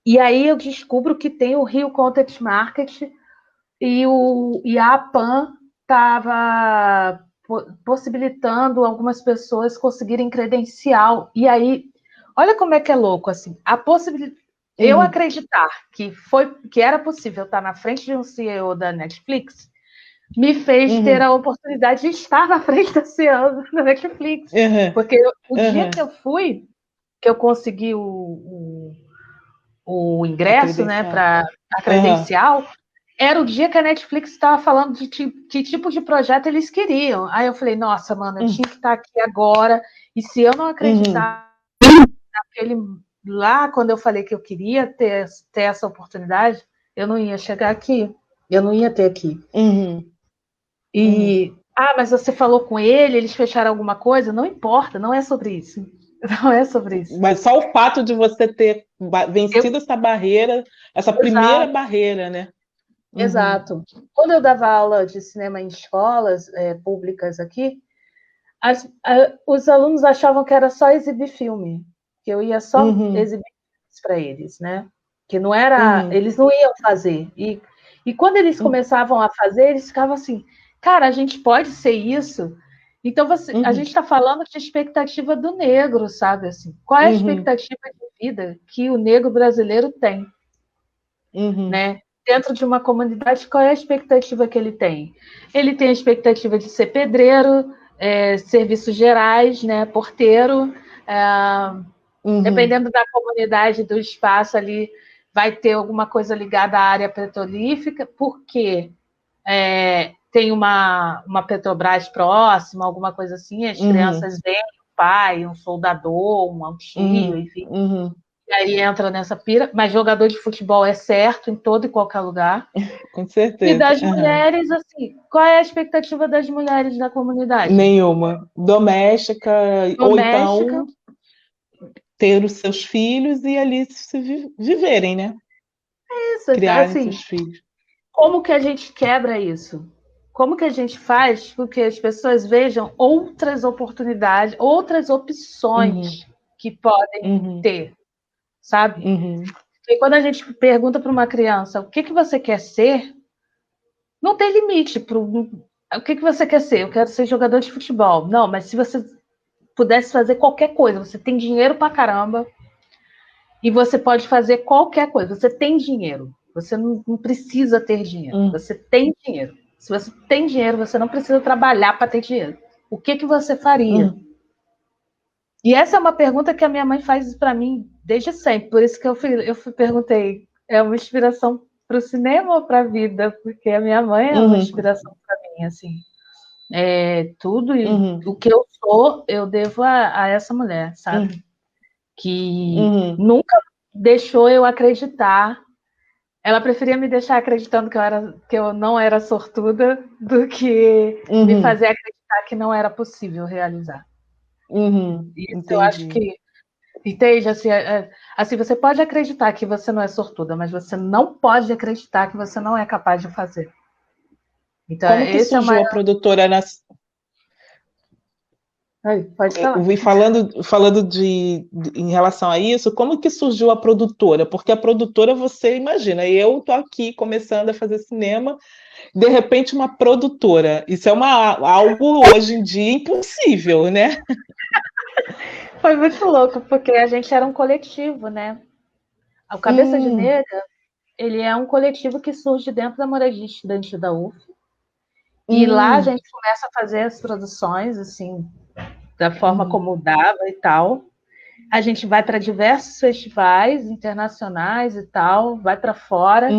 E aí eu descubro que tem o Rio Content Market e a APAN estava possibilitando algumas pessoas conseguirem credencial. E aí, olha como é que é louco, assim, a possibilidade... Eu acreditar que era possível estar na frente de um CEO da Netflix me fez ter a oportunidade de estar na frente da Ciano, na Netflix. Porque o dia que eu fui, que eu consegui o ingresso, né, para a credencial, era o dia que a Netflix estava falando de que tipo de projeto eles queriam. Aí eu falei, nossa, mano, eu tinha que estar aqui agora, e se eu não acreditar naquele lá, quando eu falei que eu queria ter essa oportunidade, eu não ia chegar aqui, eu não ia ter aqui. Mas você falou com ele, eles fecharam alguma coisa? Não importa, não é sobre isso. Não é sobre isso. Mas só o fato de você ter vencido essa barreira, essa primeira barreira, né? Exato. Quando eu dava aula de cinema em escolas públicas aqui, os alunos achavam que era só exibir filme, que eu ia só exibir para eles, né? Que não era, eles não iam fazer. E quando eles começavam a fazer, eles ficavam assim, cara, a gente pode ser isso? Então a gente está falando de expectativa do negro, sabe? Assim, qual é a expectativa de vida que o negro brasileiro tem, né? Dentro de uma comunidade, qual é a expectativa que ele tem? Ele tem a expectativa de ser pedreiro, serviços gerais, né? Porteiro, dependendo da comunidade, do espaço ali, vai ter alguma coisa ligada à área petrolífera, porque tem uma Petrobras próxima, alguma coisa assim, as crianças veem um pai, um soldador, um tio, enfim. E aí entra nessa pira, mas jogador de futebol é certo em todo e qualquer lugar. Com certeza. E das mulheres, assim, qual é a expectativa das mulheres da comunidade? Nenhuma. Doméstica, ou então ter os seus filhos e ali se viverem, né? Isso, criarem assim, seus filhos. Como que a gente quebra isso? Como que a gente faz com que as pessoas vejam outras oportunidades, outras opções que podem ter, sabe? E quando a gente pergunta para uma criança o que você quer ser, não tem limite. O que você quer ser? Eu quero ser jogador de futebol. Não, mas se você pudesse fazer qualquer coisa, você tem dinheiro pra caramba e você pode fazer qualquer coisa. Você tem dinheiro. Você não precisa ter dinheiro. Você tem dinheiro. Se você tem dinheiro, você não precisa trabalhar para ter dinheiro. O que você faria? E essa é uma pergunta que a minha mãe faz para mim desde sempre. Por isso que eu perguntei, é uma inspiração para o cinema ou para a vida? Porque a minha mãe é uma inspiração para mim, assim. Tudo o que eu sou, eu devo a essa mulher, sabe? Que nunca deixou eu acreditar. Ela preferia me deixar acreditando que eu não era sortuda do que me fazer acreditar que não era possível realizar. Isso eu acho que, entende? Assim, você pode acreditar que você não é sortuda, mas você não pode acreditar que você não é capaz de fazer. Então, como que surgiu a produtora Pode falar. E falando em relação a isso, como que surgiu a produtora? Porque a produtora, você imagina, eu tô aqui começando a fazer cinema, de repente uma produtora. Isso é algo hoje em dia impossível, né? Foi muito louco, porque a gente era um coletivo, né? O Cabeça de Negra, ele é um coletivo que surge dentro da moradia estudante da UF. E lá a gente começa a fazer as produções, assim, da forma como dava e tal. A gente vai para diversos festivais internacionais e tal, vai para fora.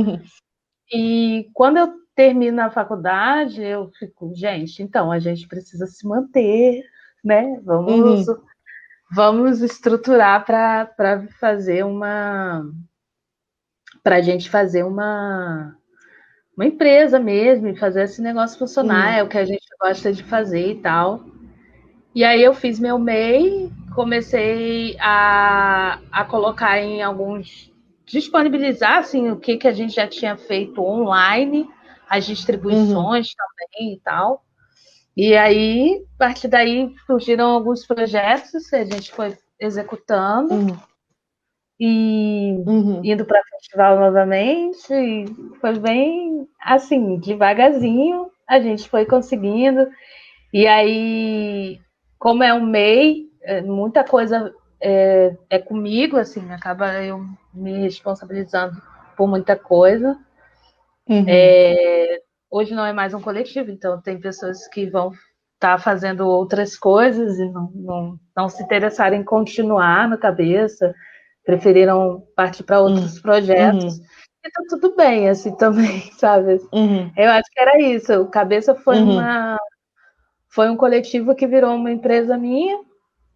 E quando eu termino a faculdade, eu fico, gente, então a gente precisa se manter, né? Vamos estruturar para fazer para a gente fazer uma empresa mesmo e fazer esse negócio funcionar, é o que a gente gosta de fazer e tal. E aí eu fiz meu MEI, comecei a colocar em alguns, disponibilizar assim, o que a gente já tinha feito online, as distribuições também e tal. E aí, a partir daí, surgiram alguns projetos que a gente foi executando e indo para festival novamente. E foi bem assim, devagarzinho, a gente foi conseguindo. E aí, como é um MEI, muita coisa é comigo, assim, acaba eu me responsabilizando por muita coisa. Hoje não é mais um coletivo, então tem pessoas que vão estar fazendo outras coisas e não se interessaram em continuar no Cabeça, preferiram partir para outros projetos. Uhum, E tá tudo bem, assim, também, sabe? uhum, Eu acho que era isso. O Cabeça uhum, foi um coletivo que virou uma empresa minha.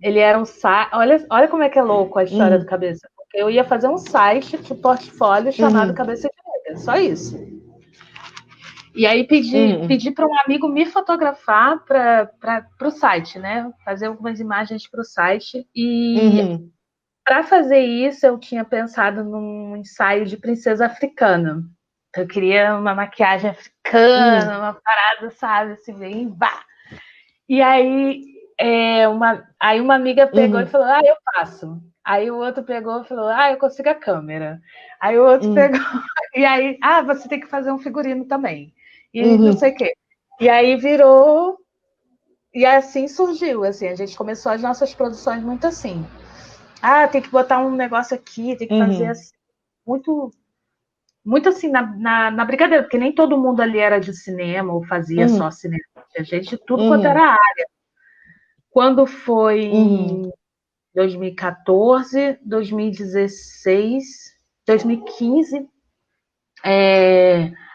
Ele era um site. Olha como é que é louco a história do uhum, Cabeça. Porque eu ia fazer um site de portfólio chamado uhum, Cabeça de Negra, só isso. E aí uhum, pedi para um amigo me fotografar para o site, né? Fazer algumas imagens para o site. E uhum, para fazer isso, eu tinha pensado num ensaio de princesa africana. Eu queria uma maquiagem africana, uhum, uma parada, sabe, assim, bem vá. E aí, aí uma amiga pegou e uhum, falou, eu faço. Aí o outro pegou e falou, eu consigo a câmera. Aí o outro uhum, pegou, e aí, você tem que fazer um figurino também. E não sei uhum, o quê. E aí virou, e assim surgiu, assim, a gente começou as nossas produções muito assim. Tem que botar um negócio aqui, tem que fazer uhum, assim, muito, muito assim na brincadeira, porque nem todo mundo ali era de cinema ou fazia só uhum, cinema. Tinha gente de tudo quanto uhum, era área. Quando foi uhum, em 2014, 2016, 2015,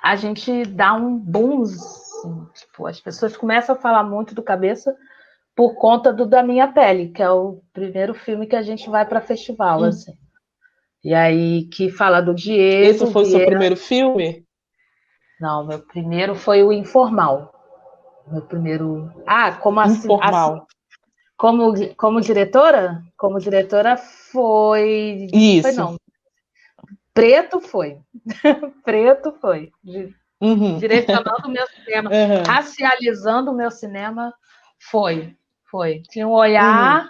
a gente dá um boom, assim, tipo, as pessoas começam a falar muito do Cabeça por conta do Da Minha Pele, que é o primeiro filme que a gente vai para festival, uhum. assim. E aí, que fala do Esse Diego foi o seu Vieira. primeiro filme? Não, meu primeiro foi o Informal. Meu primeiro. Informal. Como diretora? Como diretora foi. Foi Isso. não. Preto foi. Preto foi. Uhum, Direcionando o meu cinema, uhum, racializando o meu cinema, foi. Foi. Tinha um uhum, olhar.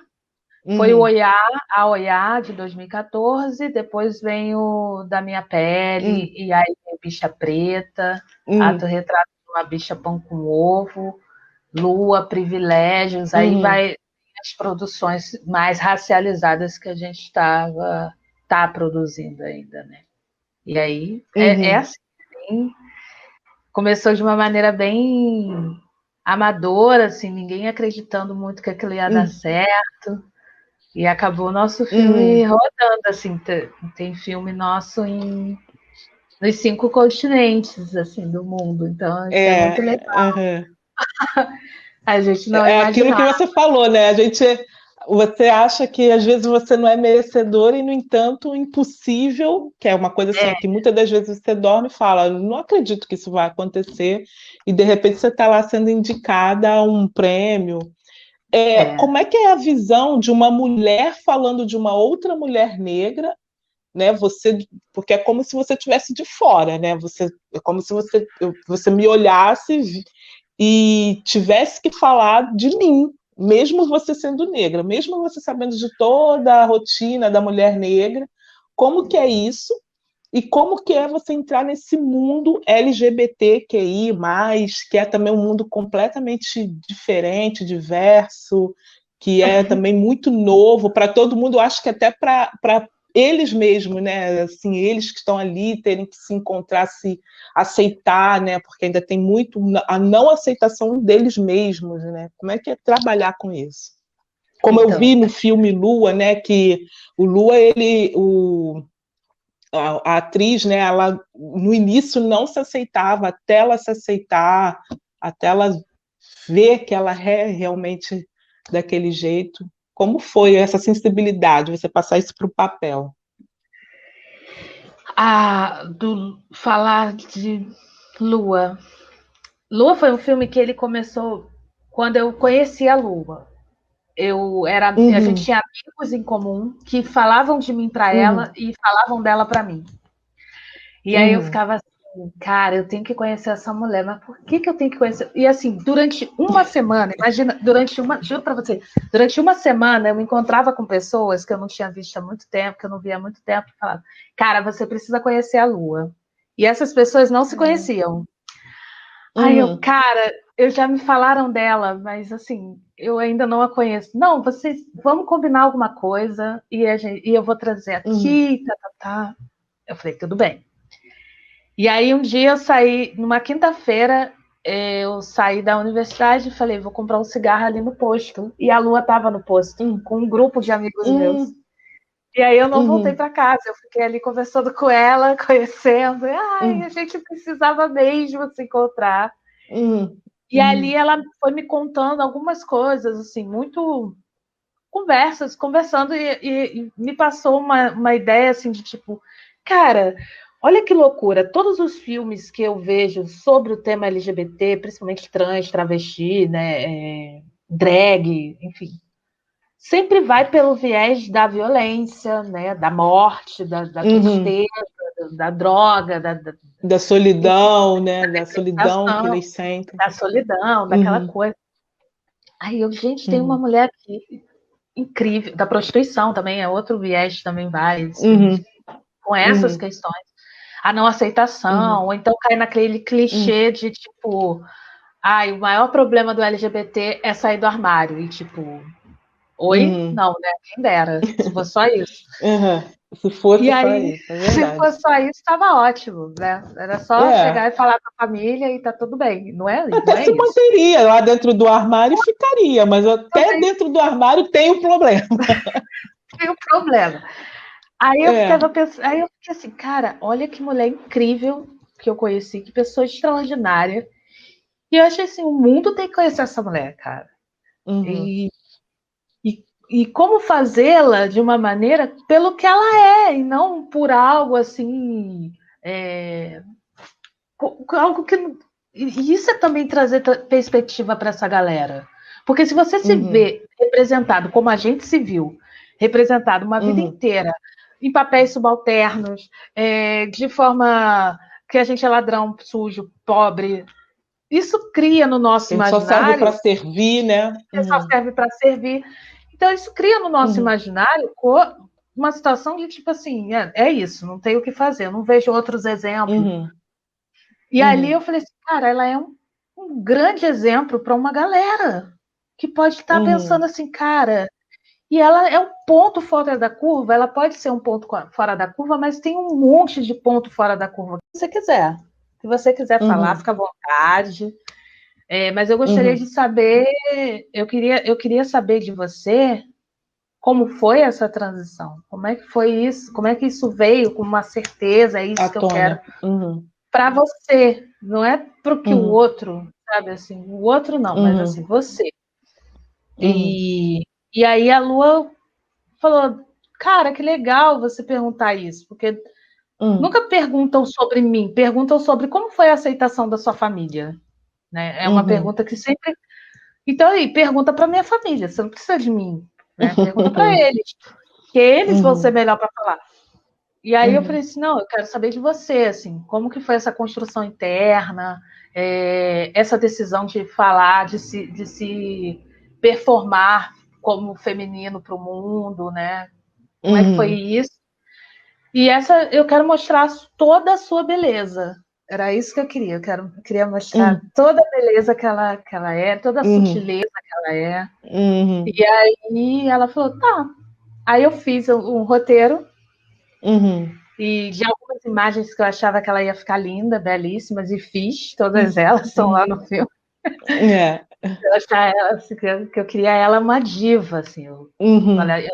Foi o uhum, Olhar de 2014, depois vem o Da Minha Pele, uhum, e aí vem Bicha Preta, uhum, Autorretrato de uma Bicha Pão com Ovo, Lua, Privilégios, aí uhum, vai as produções mais racializadas que a gente tá produzindo ainda, né? E aí é uhum, assim, começou de uma maneira bem amadora, assim, ninguém acreditando muito que aquilo ia dar uhum, certo. E acabou o nosso filme uhum. rodando, assim, tem filme nosso nos 5 continentes, assim, do mundo. Então, isso é muito É, legal. uhum. A gente não É aquilo que imaginava. você falou, né? Você acha que às vezes você não é merecedor e, no entanto, impossível, que é uma coisa assim, que muitas das vezes você dorme e fala, não acredito que isso vai acontecer, e de repente você está lá sendo indicada a um prêmio. É, Como é que é a visão de uma mulher falando de uma outra mulher negra, né? Porque é como se você estivesse de fora, né? É como se você me olhasse e tivesse que falar de mim, mesmo você sendo negra, mesmo você sabendo de toda a rotina da mulher negra, como que é isso e como que é você entrar nesse mundo LGBTQI+, que é também um mundo completamente diferente, diverso, que é também muito novo para todo mundo, acho que até para eles mesmos, né? Assim, eles que estão ali terem que se encontrar, se aceitar, né? Porque ainda tem muito a não aceitação deles mesmos, né? Como é que é trabalhar com isso? Como eu então, vi no filme Lua, né? Que o Lua, a atriz, né, ela no início não se aceitava, até ela se aceitar, até ela ver que ela é realmente daquele jeito. Como foi essa sensibilidade, você passar isso para o papel? falar de Lua. Lua foi um filme que ele começou quando eu conheci a Lua. A gente Uhum, tinha amigos em comum que falavam de mim para ela uhum, e falavam dela para mim. E aí eu uhum, ficava assim, cara, eu tenho que conhecer essa mulher, mas por que que eu tenho que conhecer? E assim, durante uma semana, imagina, juro pra você, durante uma semana eu me encontrava com pessoas que eu não tinha visto há muito tempo, que eu não via há muito tempo, e falava, cara, você precisa conhecer a Lua. E essas pessoas não se conheciam. Aí eu, uhum, cara, eu já me falaram dela, mas assim, eu ainda não a conheço. Não, vocês vamos combinar alguma coisa e eu vou trazer uhum, aqui, tá. Eu falei, tudo bem. E aí um dia eu saí, numa quinta-feira, eu saí da universidade e falei, vou comprar um cigarro ali no posto. E a Lua estava no posto, com um grupo de amigos meus. E aí eu não voltei para casa, eu fiquei ali conversando com ela, conhecendo. Ai, a gente precisava mesmo se encontrar. E ali ela foi me contando algumas coisas, assim, muito conversando, e me passou uma ideia, assim, de tipo, cara, olha que loucura, todos os filmes que eu vejo sobre o tema LGBT, principalmente trans, travesti, né, drag, enfim, sempre vai pelo viés da violência, né, da morte, da tristeza, da droga, da solidão, né, da solidão que eles sentem. Da solidão, daquela coisa. Aí eu, gente, tem uma mulher aqui incrível, da prostituição também, é outro viés, também vai, assim, com essas questões. A não aceitação, ou então cai naquele clichê de, tipo, o maior problema do LGBT é sair do armário, e tipo, oi? Não, né? Quem dera, se fosse só isso. Se fosse e só aí, isso, é verdade. Se fosse só isso, estava ótimo, né? Era só chegar e falar com a família e tá tudo bem. Não é, até não é se isso. manteria lá dentro do armário e ficaria, mas até dentro do armário tem um problema. Tem um problema. Aí eu ficava pensando, aí eu fiquei assim, cara, olha que mulher incrível que eu conheci, que pessoa extraordinária. E eu achei assim, o mundo tem que conhecer essa mulher, cara. E como fazê-la de uma maneira pelo que ela é, e não por algo assim. Algo que. E isso é também trazer perspectiva para essa galera. Porque se você se vê representado como a gente se viu, representado uma vida inteira, em papéis subalternos, de forma que a gente é ladrão, sujo, pobre, isso cria no nosso imaginário. Só serve para servir, né? Só serve para servir. Então, isso cria no nosso imaginário uma situação de tipo assim: é isso, não tenho o que fazer, eu não vejo outros exemplos. E ali eu falei assim, cara, ela é um grande exemplo para uma galera que pode estar pensando assim, cara. E ela é um ponto fora da curva, ela pode ser um ponto fora da curva, mas tem um monte de ponto fora da curva. Se você quiser. Se você quiser falar, fica à vontade. Mas eu gostaria de saber, eu queria saber de você como foi essa transição. Como é que foi isso? Como é que isso veio com uma certeza? É isso que eu quero para você. Não é para o que o outro, sabe assim? O outro não, mas assim, você. E aí a Lua falou, cara, que legal você perguntar isso, porque nunca perguntam sobre mim, perguntam sobre como foi a aceitação da sua família. Né? É uma pergunta que sempre... Então, aí, pergunta para minha família, você não precisa de mim. Né? Pergunta para eles, que eles vão ser melhor para falar. E aí eu falei assim, não, eu quero saber de você, assim, como que foi essa construção interna, essa decisão de falar, de se performar como feminino para o mundo, né? Como é que foi isso? E eu quero mostrar toda a sua beleza. Era isso que eu queria. Queria mostrar toda a beleza que ela é, toda a sutileza que ela é. E aí ela falou, tá. Aí eu fiz um roteiro e de algumas imagens que eu achava que ela ia ficar linda, belíssimas, e fiz. Todas elas estão lá no filme. Eu achava assim, que eu queria ela uma diva, assim. Eu falei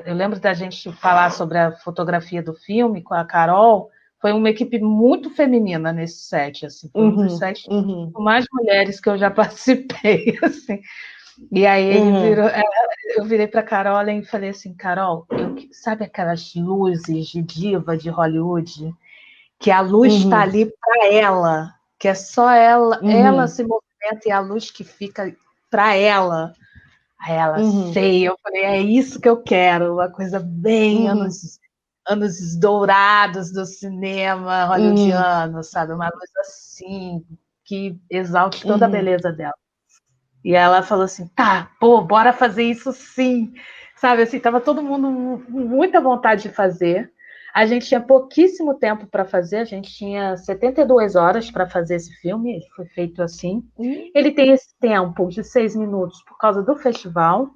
eu lembro da gente falar sobre a fotografia do filme com a Carol. Foi uma equipe muito feminina nesse set, assim. Foi um dos sets com mais mulheres que eu já participei, assim. E aí eu virei para a Carol e falei assim, Carol, sabe aquelas luzes de diva de Hollywood? Que a luz está ali para ela, que é só ela se movimenta e a luz que fica para ela. Aí ela, sei, eu falei, é isso que eu quero, uma coisa bem anos dourados do cinema hollywoodiano, sabe? Uma luz assim, que exalte toda a beleza dela. E ela falou assim, tá, pô, bora fazer isso sim. Sabe, assim, tava todo mundo com muita vontade de fazer. A gente tinha pouquíssimo tempo para fazer, a gente tinha 72 horas para fazer esse filme, ele foi feito assim. Ele tem esse tempo de 6 minutos por causa do festival.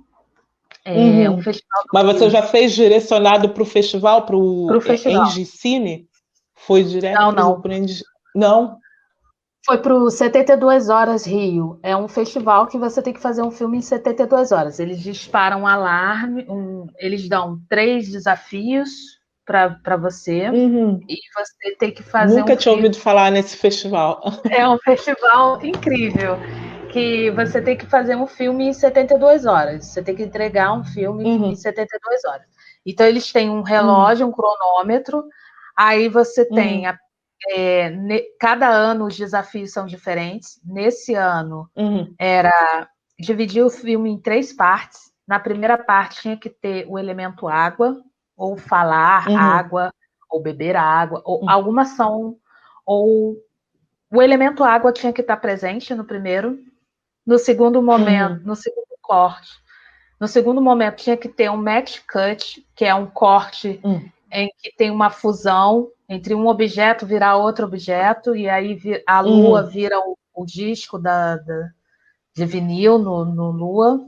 Um festival Mas você já fez direcionado para o festival, para o Engicine? Foi direto Não, para não. o... Não? Foi para o 72 Horas Rio. É um festival que você tem que fazer um filme em 72 horas. Eles disparam um alarme, eles dão 3 desafios para você Uhum. e você tem que fazer um Nunca tinha filme. ouvido falar nesse festival. É um festival incrível que você tem que fazer um filme em 72 horas. Você tem que entregar um filme em Uhum. 72 horas. Então, eles têm um Uhum. relógio, um cronômetro, aí você tem Uhum. cada ano os desafios são diferentes. Nesse ano Uhum. era dividir o filme em 3 partes. Na primeira parte tinha que ter o elemento água, ou falar Uhum. água, ou beber água, ou Uhum. alguma ação, ou o elemento água tinha que estar presente no primeiro. No segundo momento, Uhum. no segundo corte, no segundo momento tinha que ter um match cut, que é um corte Uhum. em que tem uma fusão entre um objeto virar outro objeto, e aí a lua Uhum. vira o disco de vinil no Lua.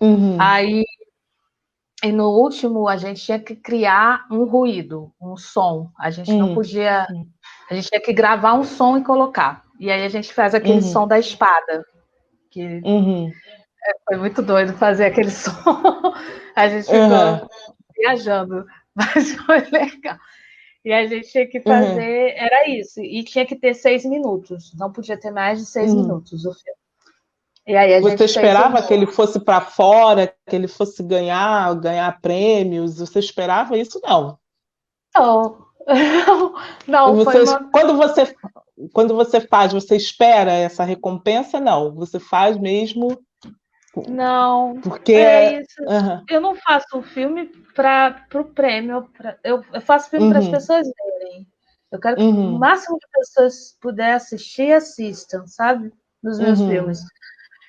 Uhum. Aí, e no último, a gente tinha que criar um ruído, um som. A gente não Uhum. podia. A gente tinha que gravar um som e colocar. E aí a gente faz aquele Uhum. som da espada, que Uhum. foi muito doido fazer aquele som. A gente ficou Uhum. viajando, mas foi legal. E a gente tinha que Uhum. fazer, era isso. E tinha que ter 6 minutos. Não podia ter mais de seis Uhum. minutos o filme. E aí a Você gente fez o. esperava que ele fosse para fora, que ele fosse ganhar prêmios? Você esperava isso? Não. Não, não, foi Você, uma. quando você faz, você espera essa recompensa? Não. Você faz mesmo Não, porque é isso. Uhum. Eu não faço um filme para o prêmio. Eu faço filme para as Uhum. pessoas verem. Eu quero que o Uhum. máximo de pessoas puder assistir, assistam, sabe? Dos meus Uhum. filmes.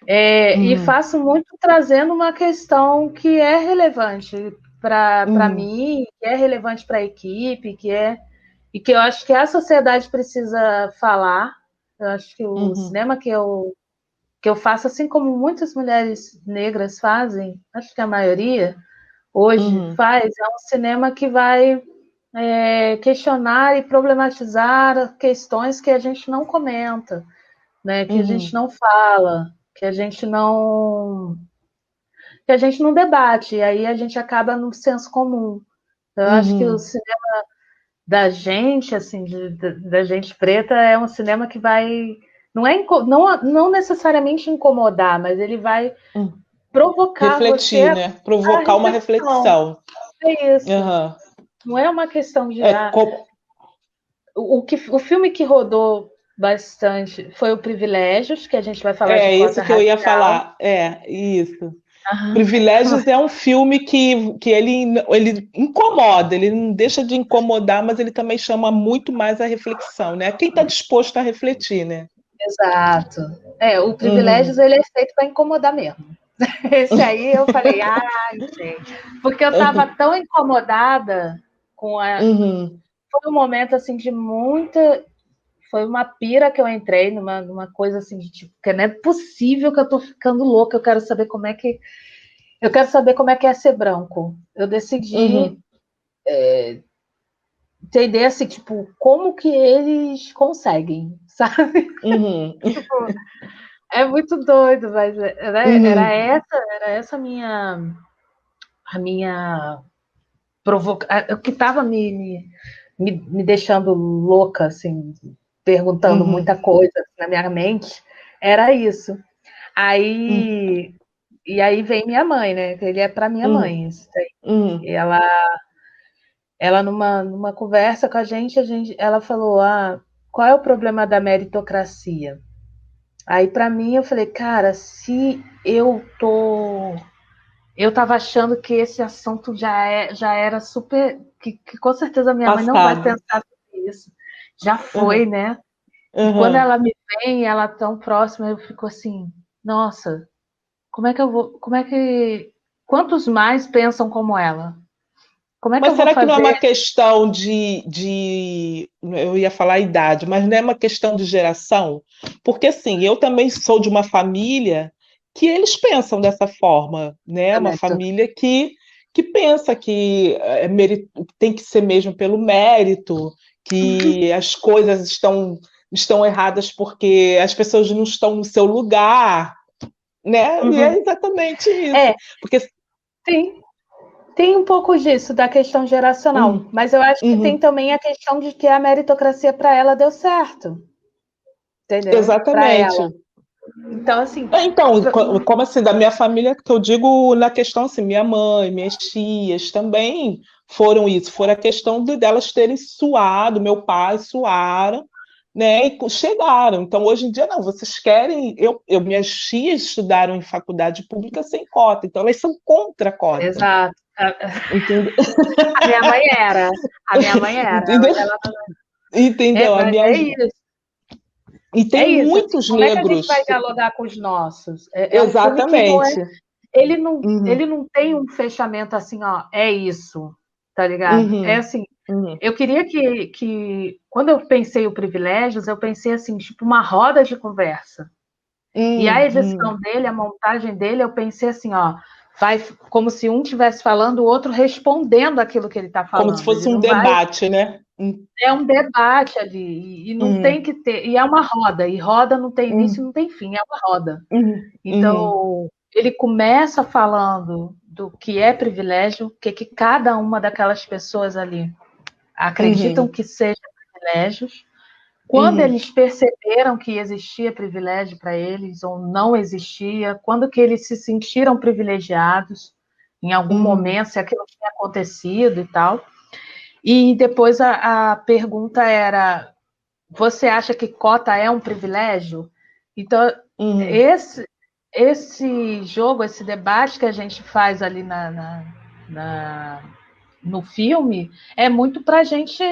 E Uhum. faço muito trazendo uma questão que é relevante para Uhum. mim, que é relevante para a equipe, e que eu acho que a sociedade precisa falar. Eu acho que o Uhum. cinema que eu faço, assim como muitas mulheres negras fazem, acho que a maioria hoje Uhum. faz, é um cinema que vai questionar e problematizar questões que a gente não comenta, né? Que a gente Uhum. não fala, que a gente não debate, e aí a gente acaba no senso comum. Eu acho que o Uhum. cinema da gente, assim, da gente preta, é um cinema que vai não necessariamente incomodar, mas ele vai Uhum. provocar você Refletir, a né? Provocar uma reflexão. reflexão. É isso. Uhum. Não é uma questão de. É, como... O filme que rodou bastante foi o Privilégios, que a gente vai falar de é cota isso que eu ia racial. falar. É, isso. Aham. Privilégios é um filme que ele incomoda, ele não deixa de incomodar, mas ele também chama muito mais a reflexão, né? Quem está disposto a refletir, né? Exato. O Privilégios Uhum. ele é feito para incomodar mesmo. Esse aí eu falei, ai, gente, porque eu estava tão incomodada com a. Uhum. Foi um momento assim de muita. Foi uma pira que eu entrei numa coisa assim de tipo, que não é possível que eu tô ficando louca, eu quero saber como é que. Eu quero saber como é que é ser branco. Eu decidi Uhum. entender assim, tipo, como que eles conseguem, sabe? Uhum. É muito doido, mas era Uhum. essa a minha provocação, o que estava me deixando louca, assim, perguntando Uhum. muita coisa na minha mente, era isso. Uhum. E aí vem minha mãe, né? Ele é para minha Uhum. mãe. Isso daí. E Uhum. ela numa conversa com ela falou: qual é o problema da meritocracia? Aí para mim eu falei, cara, se eu estava achando que esse assunto já era super. Que com certeza minha mãe não vai Passado. pensar sobre isso. Já foi, Uhum. né? E quando Uhum. ela me vem, ela tão próxima, eu fico assim, nossa, como é que eu vou. Como é que. Quantos mais pensam como ela? Como é que Mas eu vou será que não é fazer? uma questão eu ia falar idade, mas não é uma questão de geração? Porque assim, eu também sou de uma família que eles pensam dessa forma, né? Uma família que pensa que tem que ser mesmo pelo mérito, que as coisas estão erradas porque as pessoas não estão no seu lugar, né? E é exatamente isso. Porque tem um pouco disso, da questão geracional, mas eu acho que tem também a questão de que a meritocracia para ela deu certo. Entendeu? Exatamente. Então, assim. Então, como assim, da minha família, que eu digo na questão assim, minha mãe, minhas tias também foram isso, foram a questão delas terem suado, meu pai suaram, né? E chegaram. Então, hoje em dia, não, vocês querem. Minhas tias estudaram em faculdade pública sem cota, então elas são contra a cota. Exato. Entendeu? A minha mãe era. Entendeu? Entendeu? É isso. E tem muitos assim, como negros. Como é que a gente vai dialogar com os nossos? Exatamente. Ele não tem um fechamento assim, ó, é isso, tá ligado? É assim, eu queria que quando eu pensei o Privilégios, eu pensei assim, tipo uma roda de conversa. E a edição dele, a montagem dele, eu pensei assim, ó, vai como se um estivesse falando, o outro respondendo aquilo que ele está falando. Como se fosse um debate, né? É um debate ali, e não tem que ter, e é uma roda, e roda não tem início, não tem fim, é uma roda. Então, ele começa falando do que é privilégio, o que cada uma daquelas pessoas ali acreditam que sejam privilégios. Quando eles perceberam que existia privilégio para eles ou não existia, quando que eles se sentiram privilegiados em algum momento, se aquilo tinha acontecido e tal. E depois a pergunta era, você acha que cota é um privilégio? Então, esse jogo, esse debate que a gente faz ali no filme, é muito para a gente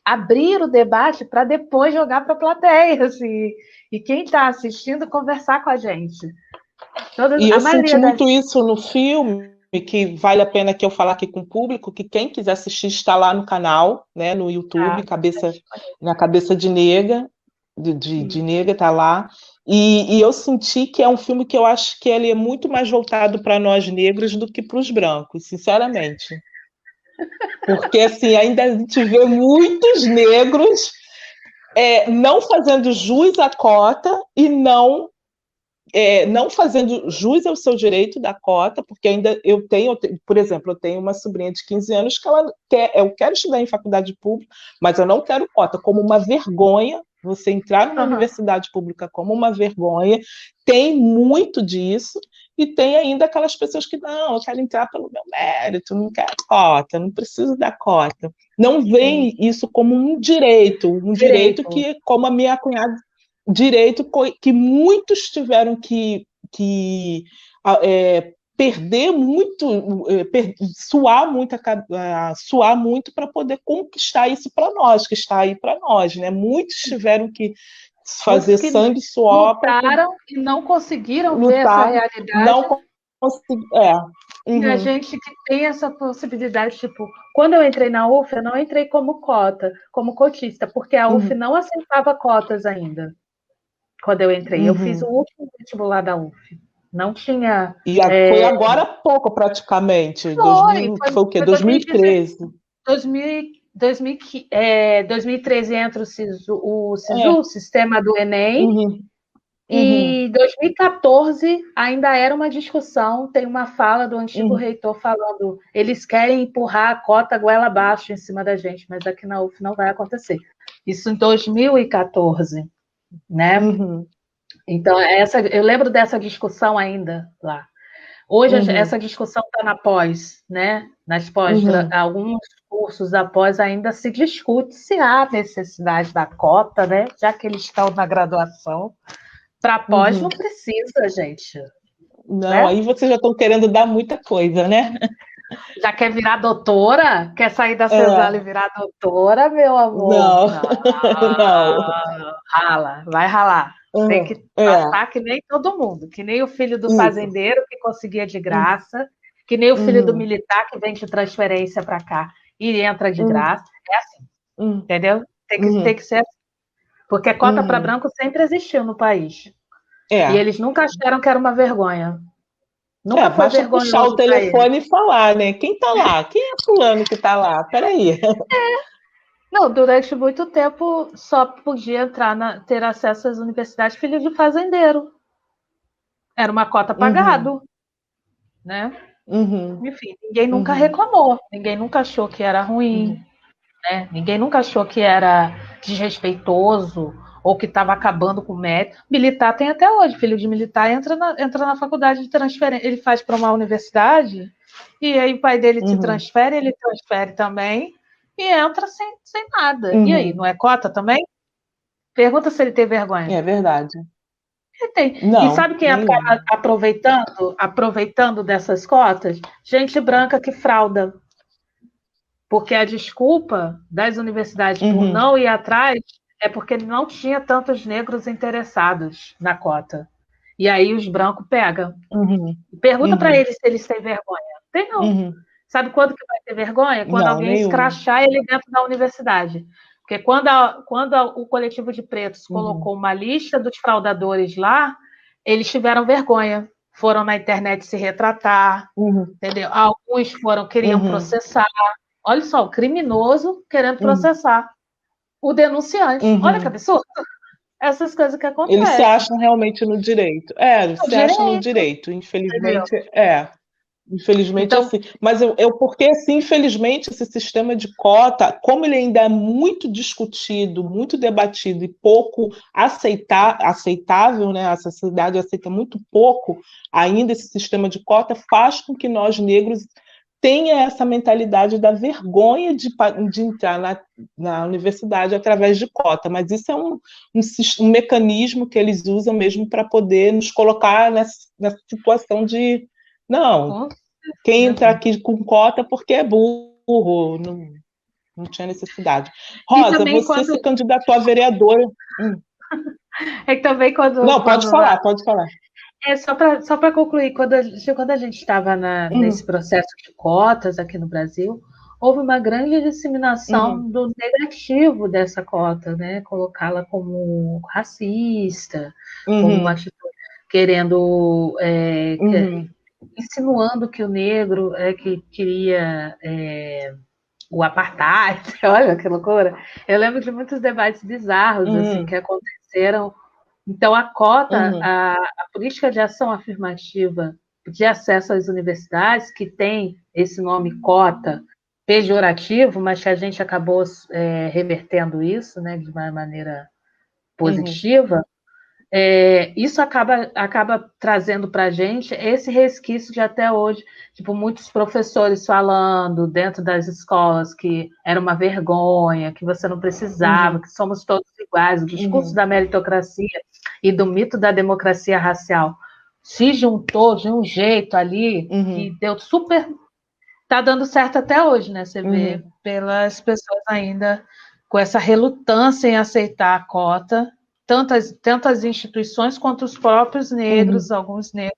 abrir o debate para depois jogar para a plateia, assim, e quem está assistindo conversar com a gente. E eu senti muito isso no filme, que vale a pena que eu falar aqui com o público, que quem quiser assistir está lá no canal, né, no YouTube, na Cabeça de Nega, de Nega está lá. E eu senti que é um filme que eu acho que ele é muito mais voltado para nós negros do que para os brancos, sinceramente. Porque assim, ainda a gente vê muitos negros não fazendo jus à cota e não fazendo jus ao seu direito da cota, porque ainda por exemplo, eu tenho uma sobrinha de 15 anos que eu quero estudar em faculdade pública, mas eu não quero cota, como uma vergonha, você entrar numa universidade pública como uma vergonha, tem muito disso, e tem ainda aquelas pessoas que, não, eu quero entrar pelo meu mérito, não quero cota, não preciso da cota. Não veem isso como um direito que, como a minha cunhada, direito que muitos tiveram que perder muito, suar muito para poder conquistar isso para nós, que está aí para nós, né? Muitos tiveram que fazer sangue, suor, lutaram e não conseguiram ver essa realidade. Não conseguiram. E a gente que tem essa possibilidade, tipo, quando eu entrei na UF, eu não entrei como cotista, porque a UF não aceitava cotas ainda. Quando eu entrei, eu fiz o último vestibular da UF. Não tinha. E foi agora há pouco, praticamente. Foi o quê? 2013. 2013 entra o SISU, Sistema do Enem. E 2014 ainda era uma discussão. Tem uma fala do antigo reitor falando: eles querem empurrar a cota goela abaixo em cima da gente, mas aqui na UF não vai acontecer. Isso em 2014. Né? Então, eu lembro dessa discussão ainda lá. Hoje, essa discussão está na pós, né? Nas pós, alguns cursos da pós ainda se discute se há necessidade da cota, né? Já que eles estão na graduação. Para pós não precisa, gente. Não, né? Aí vocês já estão querendo dar muita coisa, né? Já quer virar doutora? Quer sair da Cesale e virar doutora, meu amor? Não. Rala, vai ralar. Tem que passar que nem todo mundo, que nem o filho do fazendeiro que conseguia de graça, que nem o filho do militar que vem de transferência para cá e entra de graça. É assim, entendeu? Tem que ser assim. Porque cota para branco sempre existiu no país. E eles nunca acharam que era uma vergonha. Nunca foi basta vergonhoso puxar o telefone e falar, né? Quem tá lá? Quem é fulano que tá lá? Peraí. Não, durante muito tempo só podia ter acesso às universidades filho de fazendeiro. Era uma cota Uhum, pagado, né? uhum, Enfim, ninguém nunca uhum, reclamou, ninguém nunca achou que era ruim, uhum, né? Ninguém nunca achou que era desrespeitoso ou que estava acabando com o mérito. Militar tem até hoje, filho de militar entra na faculdade de transferência, ele faz para uma universidade e aí o pai dele te uhum, transfere, ele transfere também e entra sem nada. E aí, não uhum. é cota também? Pergunta se ele tem vergonha. É verdade. Ele tem. E Não, sabe quem acaba nenhum. aproveitando dessas cotas? Gente branca que frauda. Porque a desculpa das universidades por Uhum, não ir atrás é porque não tinha tantos negros interessados na cota. E aí os brancos pegam. uhum, Pergunta para uhum, eles se eles têm vergonha. Tem não. uhum. Sabe quando que vai ter vergonha? Quando Não, alguém nenhuma. escrachar ele dentro da universidade. Porque o coletivo de pretos Uhum, colocou uma lista dos fraudadores lá, eles tiveram vergonha. Foram na internet se retratar, uhum, entendeu? Alguns queriam uhum, processar. Olha só, o criminoso querendo uhum, processar o denunciante. Olha que uhum. absurdo. Essas coisas que Eles se acontecem. acham realmente no direito. É, O se acham no direito, direito. entendeu? Infelizmente, é. Infelizmente é Então, assim. Mas porque assim, infelizmente, esse sistema de cota, como ele ainda é muito discutido, muito debatido e pouco aceitável, né? A sociedade aceita muito pouco ainda esse sistema de cota, faz com que nós negros tenha essa mentalidade da vergonha de entrar na universidade através de cota, mas isso é um mecanismo que eles usam mesmo para poder nos colocar nessa situação de não, com quem entra certeza. aqui com cota porque é burro, não tinha necessidade. E Rosa, também você quando. se candidatou a vereadora. É que também Não, pode falar, pode falar. só para concluir, quando a gente estava nesse Uhum, processo de cotas aqui no Brasil, houve uma grande disseminação uhum, do negativo dessa cota, né? Colocá-la como racista, como uma uhum, atitude querendo, uhum, insinuando que o negro é que queria o apartheid. Olha que loucura! Eu lembro de muitos debates bizarros assim que uhum, aconteceram. Então, a cota, uhum, a política de ação afirmativa de acesso às universidades, que tem esse nome cota pejorativo, mas que a gente acabou revertendo isso, né, de uma maneira uhum, positiva, isso acaba trazendo para a gente esse resquício de até hoje, tipo, muitos professores falando dentro das escolas que era uma vergonha, que você não precisava, uhum, que somos todos iguais, o discurso uhum, da meritocracia e do mito da democracia racial se juntou de um jeito ali que uhum, deu super. Tá dando certo até hoje, né? Você vê uhum, pelas pessoas ainda com essa relutância em aceitar a cota, tantas instituições quanto os próprios negros, uhum. alguns negros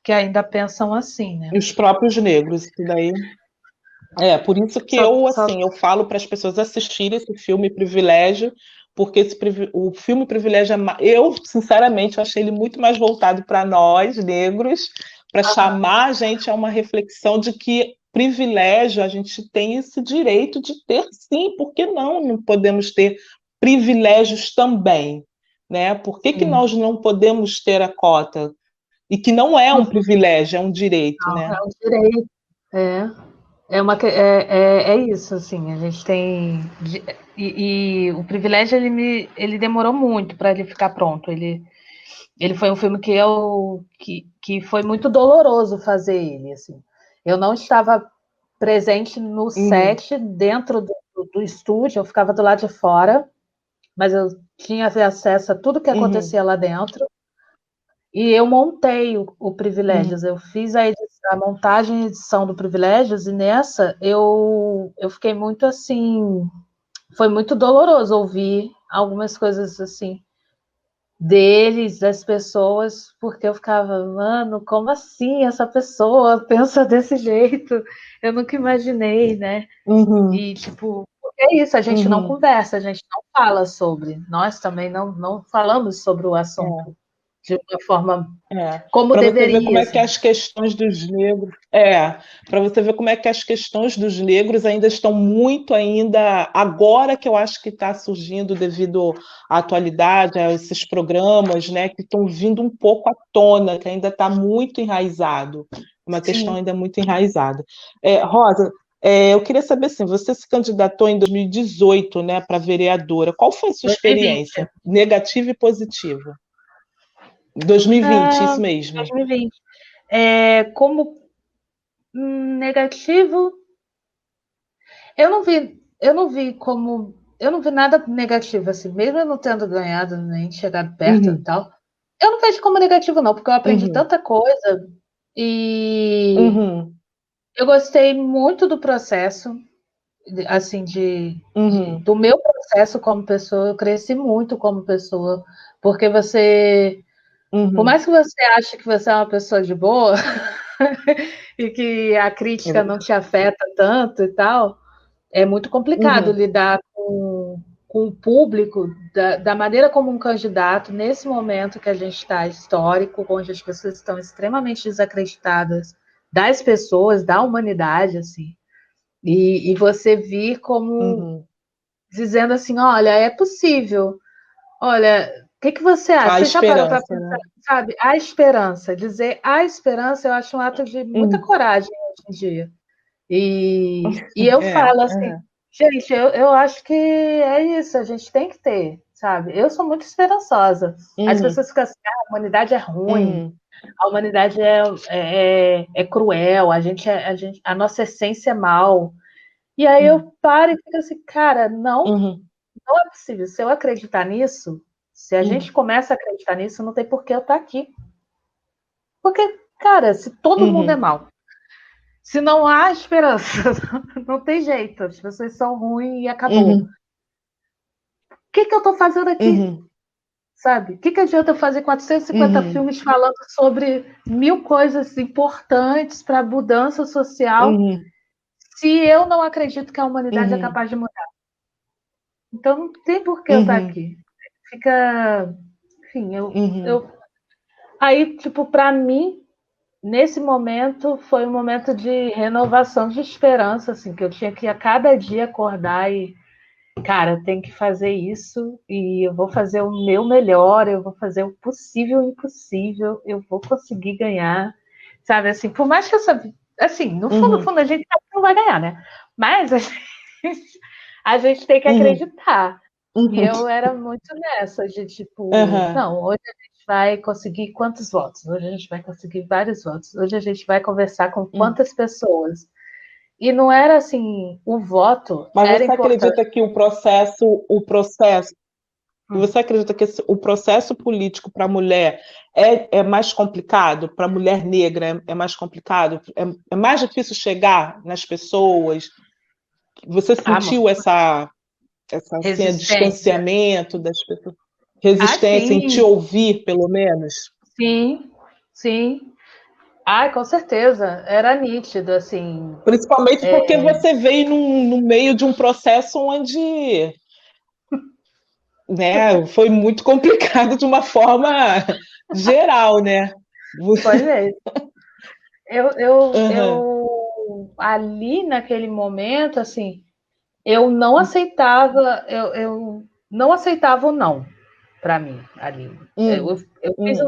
que ainda pensam assim, né? E os próprios negros, isso daí. É, por isso que Só, eu, só... assim, eu falo para as pessoas assistirem esse filme Privilégio, porque o filme Privilégio, eu, sinceramente, eu achei ele muito mais voltado para nós, negros, para chamar a gente a uma reflexão de que privilégio, a gente tem esse direito de ter, sim, por que não podemos ter privilégios também, né? Por que que Sim. nós não podemos ter a cota? E que não é um privilégio, é um direito, Não, né? é um direito. É isso, assim, a gente tem. E o privilégio ele demorou muito para ele ficar pronto. Ele foi um filme que foi muito doloroso fazer ele, assim. Eu não estava presente no Uhum, set, dentro do estúdio, eu ficava do lado de fora, mas eu tinha acesso a tudo que uhum, acontecia lá dentro. E eu montei o Privilégios, uhum. eu fiz a montagem e edição do Privilégios, e nessa eu fiquei muito assim. Foi muito doloroso ouvir algumas coisas assim deles, das pessoas, porque eu ficava, mano, como assim essa pessoa pensa desse jeito? Eu nunca imaginei, né? Uhum, E, tipo, é isso, a gente não uhum. conversa, a gente não fala sobre, nós também não falamos sobre o É. assunto. de uma forma como deveria. Para você ver como é que as questões dos negros. Para você ver como é que as questões dos negros ainda estão muito agora que eu acho que está surgindo devido à atualidade, a esses programas, né, que estão vindo um pouco à tona, que ainda está muito enraizado, uma questão ainda muito enraizada. Rosa, eu queria saber assim, você se candidatou em 2018, né, para vereadora. Qual foi a sua 2020. experiência, negativa e positiva? 2020, isso mesmo. 2020. Como negativo, eu não vi nada negativo, assim, mesmo eu não tendo ganhado nem chegado perto e tal. Eu não vejo como negativo, não, porque eu aprendi tanta coisa e eu gostei muito do processo, assim, do meu processo como pessoa. Eu cresci muito como pessoa, porque você, por mais que você ache que você é uma pessoa de boa e que a crítica não te afeta tanto e tal, é muito complicado lidar com o público da maneira como um candidato, nesse momento que a gente está histórico, onde as pessoas estão extremamente desacreditadas das pessoas, da humanidade, assim, e você vir como dizendo assim, olha, é possível, olha, o que você acha? Você já parou para pensar, né? Sabe? A esperança, dizer a esperança, eu acho um ato de muita coragem hoje em dia. E eu falo assim, gente, eu acho que é isso, a gente tem que ter, sabe? Eu sou muito esperançosa. As pessoas ficam assim, a humanidade é ruim, a humanidade é cruel, a nossa essência é mal. E aí eu paro e fico assim, cara, não é possível. Se eu acreditar nisso, se a gente começa a acreditar nisso, não tem por que eu estar aqui. Porque, cara, se todo mundo é mal, se não há esperança, não tem jeito, as pessoas são ruins e acabou. O que eu estou fazendo aqui? Sabe? O que adianta eu fazer 450 filmes falando sobre 1000 coisas importantes para a mudança social se eu não acredito que a humanidade é capaz de mudar? Então não tem por que eu estar aqui. Fica. Enfim, Aí, tipo, para mim, nesse momento, foi um momento de renovação de esperança, assim, que eu tinha que a cada dia acordar e, cara, tem que fazer isso e eu vou fazer o meu melhor, eu vou fazer o possível e o impossível, eu vou conseguir ganhar, sabe? Assim, por mais que eu sabia, assim, no fundo, a gente sabe que não vai ganhar, né? Mas a gente tem que acreditar. E eu era muito nessa, de tipo, não, hoje a gente vai conseguir quantos votos? Hoje a gente vai conseguir vários votos. Hoje a gente vai conversar com quantas pessoas? E não era assim, o voto Mas era você importante. acredita que você acredita que o processo político para a mulher é mais complicado, para a mulher negra é mais complicado? É mais difícil chegar nas pessoas? Você sentiu essa assim, distanciamento das pessoas? Resistência em te ouvir, pelo menos? Sim, sim. Ai, com certeza. Era nítido, assim. Principalmente porque você veio no meio de um processo onde, né, foi muito complicado de uma forma geral, né? Pois é. Eu ali naquele momento, assim, eu não aceitava, eu não aceitava o não para mim ali. Eu fiz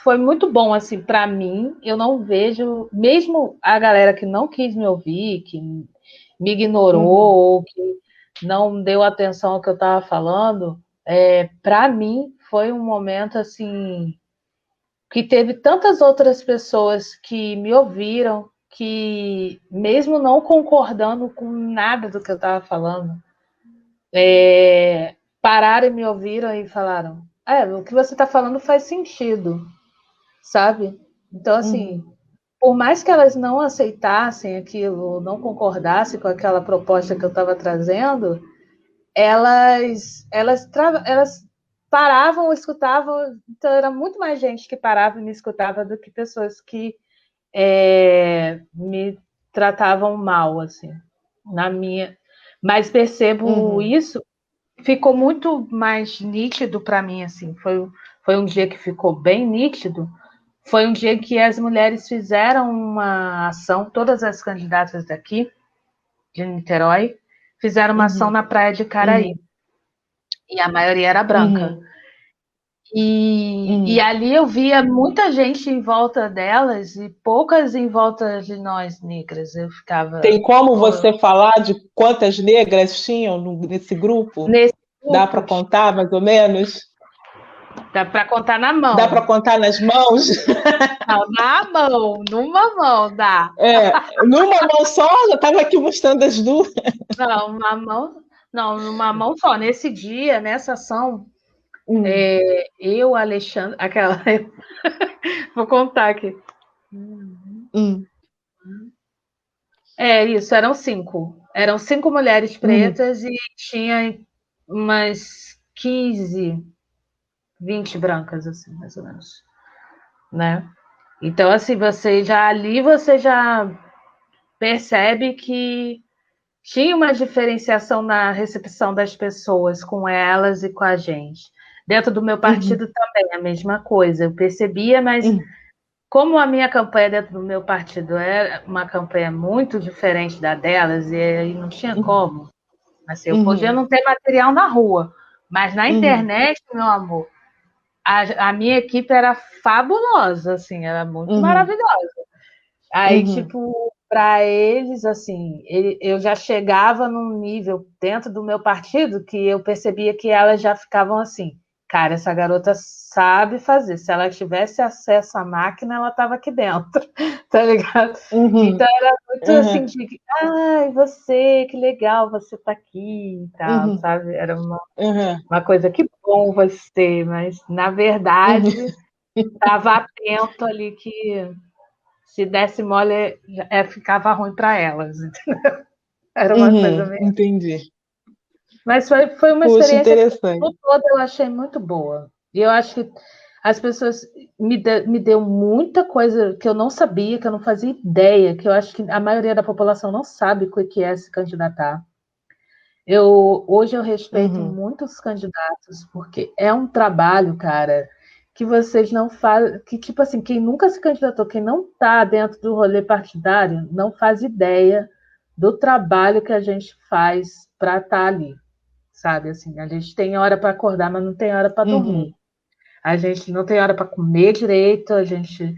foi muito bom assim para mim. Eu não vejo, mesmo a galera que não quis me ouvir, que me ignorou, ou que não deu atenção ao que eu estava falando, para mim foi um momento assim que teve tantas outras pessoas que me ouviram, que mesmo não concordando com nada do que eu estava falando, pararam e me ouviram e falaram: o que você está falando faz sentido, sabe? Então, assim, por mais que elas não aceitassem aquilo, não concordassem com aquela proposta que eu estava trazendo, elas paravam, escutavam. Então, era muito mais gente que parava e me escutava do que pessoas que me tratavam mal, assim, na minha. Mas percebo isso ficou muito mais nítido para mim, assim, foi um dia que ficou bem nítido, foi um dia que as mulheres fizeram uma ação, todas as candidatas daqui, de Niterói, fizeram uma ação Uhum. na praia de Caraí, e a maioria era branca. Uhum. E ali eu via muita gente em volta delas e poucas em volta de nós negras. Eu ficava. Tem como você falar de quantas negras tinham nesse grupo? Nesse Dá para grupo, contar, mais ou menos? dá para contar na Dá para mão. contar nas mãos? Não, na mão, numa mão dá. Numa mão só, eu estava aqui mostrando as duas. Não, uma mão, não, numa mão só. Nesse dia, nessa ação, eu, Alexandre, aquela. Vou contar aqui. É isso, eram 5. Eram 5 mulheres pretas e tinha umas 15, 20 brancas, assim, mais ou menos, né? Então, assim, você já percebe que tinha uma diferenciação na recepção das pessoas com elas e com a gente. Dentro do meu partido também, a mesma coisa. Eu percebia, mas como a minha campanha dentro do meu partido era uma campanha muito diferente da delas, e aí não tinha como. Assim, eu podia não ter material na rua, mas na internet, meu amor, a minha equipe era fabulosa, assim, era muito maravilhosa. Aí, tipo, para eles, assim, eu já chegava num nível dentro do meu partido que eu percebia que elas já ficavam assim, cara, essa garota sabe fazer. Se ela tivesse acesso à máquina, ela estava aqui dentro, tá ligado? Então era muito assim de, ai, você, que legal, você tá aqui e tal, sabe? Era uma coisa que bom você, mas na verdade estava atento ali que se desse mole, ficava ruim para elas, entendeu? Era uma coisa meio. Entendi. Mas foi uma Poxa, experiência que, interessante. no todo, eu achei muito boa. E eu acho que as pessoas me deu muita coisa que eu não sabia, que eu não fazia ideia, que eu acho que a maioria da população não sabe o que é se candidatar. Hoje eu respeito muito os candidatos, porque é um trabalho, cara, que vocês não fazem, que tipo assim, quem nunca se candidatou, quem não está dentro do rolê partidário, não faz ideia do trabalho que a gente faz para estar ali, sabe? Assim, a gente tem hora para acordar, mas não tem hora para dormir. A gente não tem hora para comer direito, a gente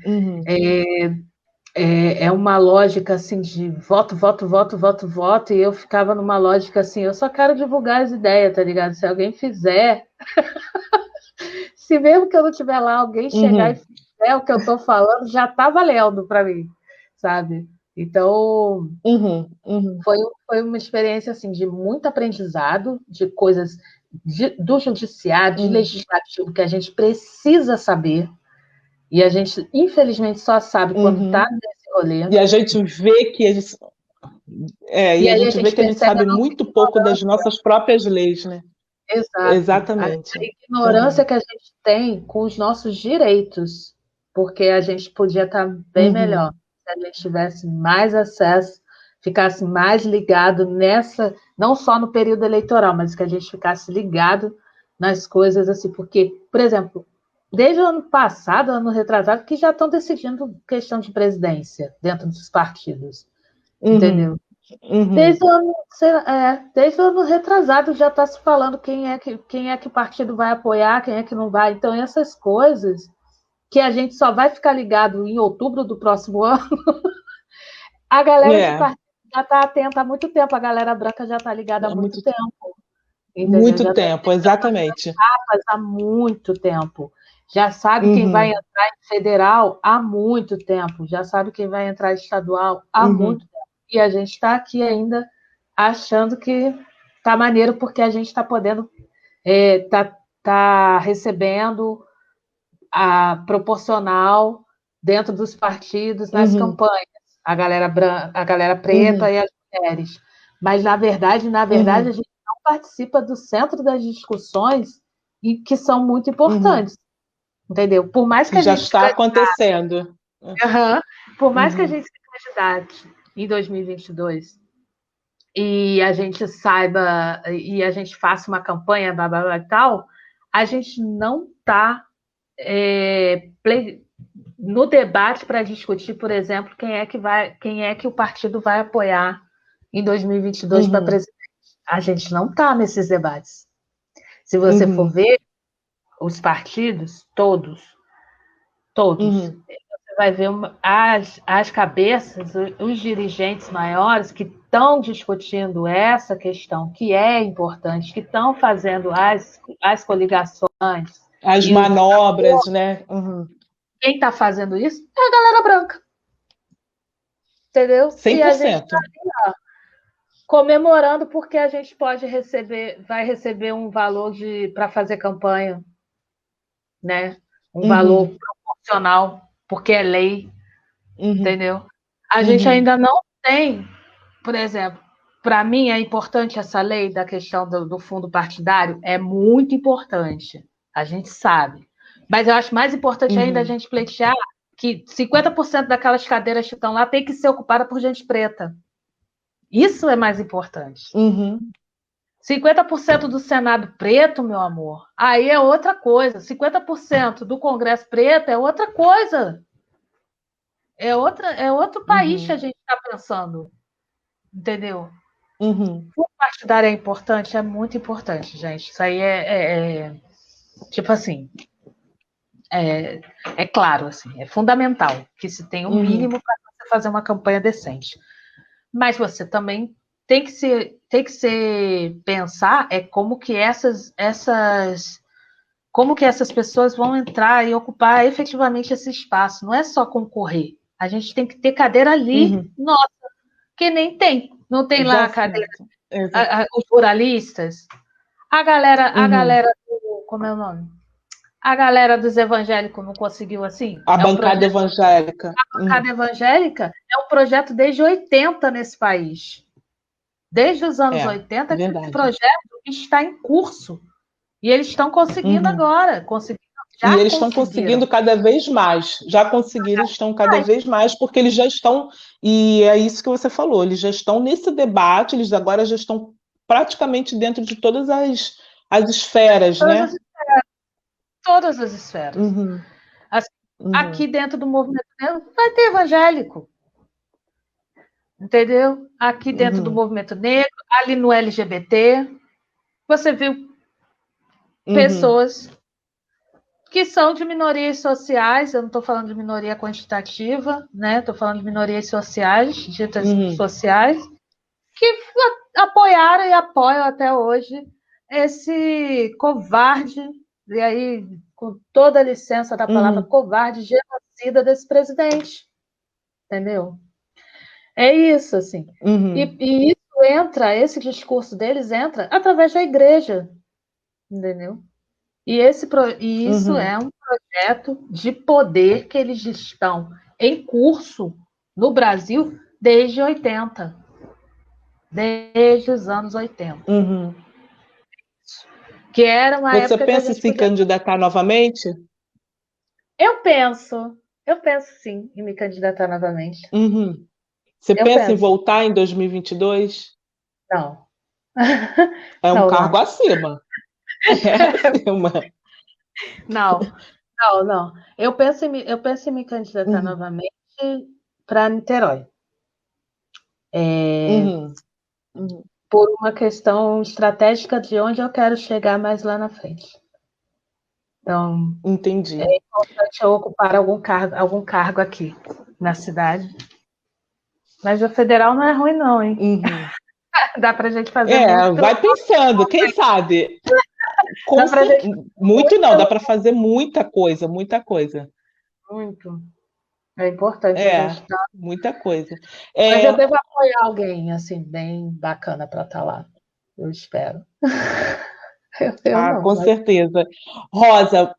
é uma lógica assim de voto, voto, voto, voto, voto, e eu ficava numa lógica assim, eu só quero divulgar as ideias, tá ligado? Se alguém fizer, se mesmo que eu não estiver lá, alguém chegar e fizer o que eu estou falando, já está valendo para mim, sabe? Então, foi uma experiência assim de muito aprendizado, de coisas do judiciário, de legislativo, que a gente precisa saber, e a gente, infelizmente, só sabe quando está nesse rolê. E a gente vê que E aí a a gente gente percebe sabe a nossa muito pouco das ignorância. nossas próprias leis, né? Exato. A Exatamente. ignorância que a gente tem com os nossos direitos, porque a gente podia estar bem melhor se a gente tivesse mais acesso, ficasse mais ligado nessa, não só no período eleitoral, mas que a gente ficasse ligado nas coisas assim, porque, por exemplo, desde o ano passado, ano retrasado, que já estão decidindo questão de presidência dentro dos partidos, entendeu? Desde o ano retrasado já está se falando quem é que o partido vai apoiar, quem é que não vai. Então, essas coisas que a gente só vai ficar ligado em outubro do próximo ano, a galera de partido já está atenta há muito tempo, a galera branca já está ligada há muito tempo. Entendeu? Muito Já está tempo, exatamente. há muito tempo. Já sabe quem vai entrar em federal há muito tempo, já sabe quem vai entrar em estadual há muito tempo. E a gente está aqui ainda achando que tá maneiro porque a gente está podendo, tá recebendo a proporcional dentro dos partidos nas campanhas, a galera branca, a galera preta e as mulheres. Mas na verdade, a gente não participa do centro das discussões e que são muito importantes, entendeu? Por mais que Que a já gente está acontecendo. por mais que a gente se candidate em 2022 e a gente saiba, e a gente faça uma campanha, blá, blá, blá, e tal, a gente não está no debate para discutir, por exemplo, quem é que o partido vai apoiar em 2022 para presidente. A gente não está nesses debates. Se você for ver os partidos, todos, você vai ver as cabeças, os dirigentes maiores que estão discutindo essa questão, que é importante, que estão fazendo as coligações. As manobras, né? Quem está fazendo isso é a galera branca. Entendeu? 100%. E a gente está comemorando porque a gente vai receber um valor para fazer campanha, né? Um valor proporcional, porque é lei, entendeu? A gente ainda não tem, por exemplo, para mim é importante essa lei da questão do fundo partidário, é muito importante, a gente sabe. Mas eu acho mais importante ainda a gente pleitear que 50% daquelas cadeiras que estão lá tem que ser ocupada por gente preta. Isso é mais importante. 50% do Senado preto, meu amor, aí é outra coisa. 50% do Congresso preto é outra coisa. É outro país que a gente está pensando. Entendeu? O partidário é importante? É muito importante, gente. Isso aí tipo assim, é claro, assim, é fundamental que se tenha um mínimo para você fazer uma campanha decente. Mas você também tem que ser pensar como que como que essas pessoas vão entrar e ocupar efetivamente esse espaço. Não é só concorrer. A gente tem que ter cadeira ali, nossa, que nem tem. Não tem lá a cadeira. Os ruralistas, a galera como é o nome? A galera dos evangélicos não conseguiu assim? A bancada evangélica. A bancada evangélica é um projeto desde 80 nesse país. Desde os anos 80, esse projeto está em curso. E eles estão conseguindo agora. E eles estão conseguindo cada vez mais. Já conseguiram, estão cada vez mais, porque eles já estão, e é isso que você falou, eles já estão nesse debate, eles agora já estão praticamente dentro de todas as esferas, né? Todas as esferas. Aqui dentro do movimento negro vai ter evangélico. Entendeu? Aqui dentro do movimento negro, ali no LGBT, você viu pessoas que são de minorias sociais, eu não estou falando de minoria quantitativa, né? Estou falando de minorias sociais, ditas sociais, que apoiaram e apoiam até hoje esse covarde, e aí, com toda a licença da palavra covarde, genocida desse presidente. Entendeu? É isso, assim. E isso esse discurso deles entra através da igreja, entendeu? E isso é um projeto de poder que eles estão em curso no Brasil desde 80. Desde os anos 80. Que era uma época. Você pensa em se candidatar novamente? Eu penso sim em me candidatar novamente. Você pensa em voltar em 2022? Não. É um cargo acima. Não. Eu penso em me candidatar novamente para Niterói. Por uma questão estratégica de onde eu quero chegar mais lá na frente. Então, entendi. É importante eu ocupar algum cargo aqui na cidade. Mas o federal não é ruim, não, hein? Dá pra gente fazer muito. Vai pensando, quem sabe? Muito não, dá para fazer muita coisa. Muito. É importante. Muita coisa. Mas eu devo apoiar alguém, assim, bem bacana para estar lá. Eu espero. Com certeza. Rosa,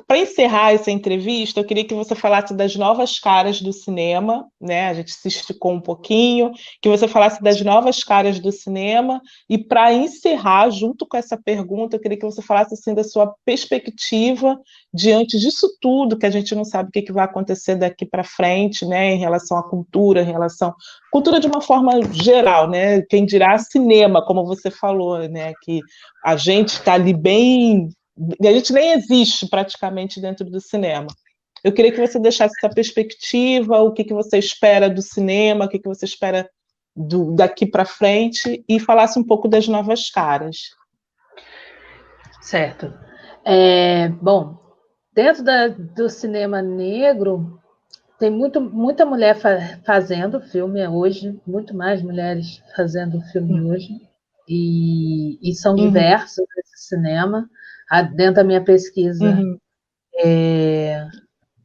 Para encerrar essa entrevista, eu queria que você falasse das novas caras do cinema, né? A gente se esticou um pouquinho, que você falasse das novas caras do cinema, e para encerrar, junto com essa pergunta, eu queria que você falasse assim, da sua perspectiva diante disso tudo, que a gente não sabe o que vai acontecer daqui para frente, né? Em relação à cultura, em relação. Cultura de uma forma geral, né? Quem dirá cinema, como você falou, né? Que a gente está ali bem. A gente nem existe praticamente dentro do cinema. Eu queria que você deixasse essa perspectiva, o que você espera do cinema, o que você espera daqui para frente, e falasse um pouco das novas caras. Certo. Bom, dentro do cinema negro, tem muita mulher fazendo filme hoje, muito mais mulheres fazendo filme hoje, e são diversos esse cinema. Dentro da minha pesquisa,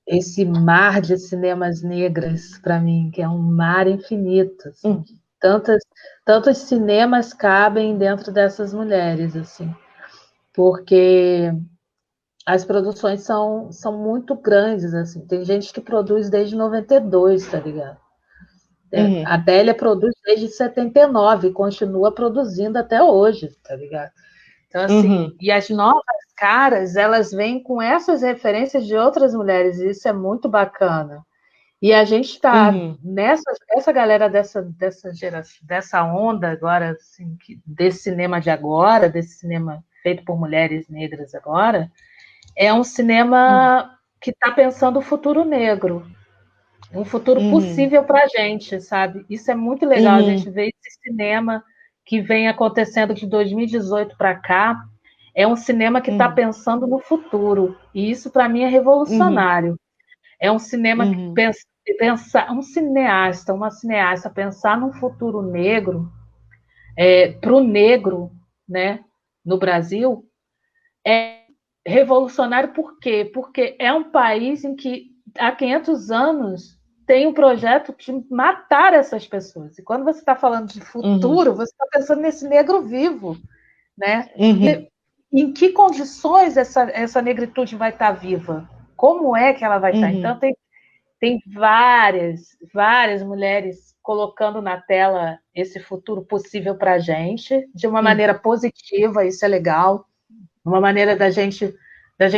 esse mar de cinemas negras, para mim, que é um mar infinito. Assim, tantos cinemas cabem dentro dessas mulheres, assim, porque as produções são muito grandes. Assim. Tem gente que produz desde 92, tá ligado? A Adélia produz desde 79 e continua produzindo até hoje, tá ligado? Então, assim, e as novas caras, elas vêm com essas referências de outras mulheres, e isso é muito bacana. E a gente está essa galera dessa onda agora, assim, desse cinema de agora, desse cinema feito por mulheres negras agora, é um cinema que está pensando o futuro negro, um futuro possível para a gente, sabe? Isso é muito legal, a gente ver esse cinema que vem acontecendo de 2018 para cá, é um cinema que está pensando no futuro, e isso para mim é revolucionário. É um cinema que pensa uma cineasta pensar num futuro negro, para o negro, né, no Brasil, é revolucionário. Por quê? Porque é um país em que há 500 anos tem um projeto de matar essas pessoas. E quando você está falando de futuro, você está pensando nesse negro vivo, né? E em que condições essa negritude vai estar viva? Como é que ela vai estar? Então, tem várias mulheres colocando na tela esse futuro possível para a gente, de uma maneira positiva, isso é legal, uma maneira da gente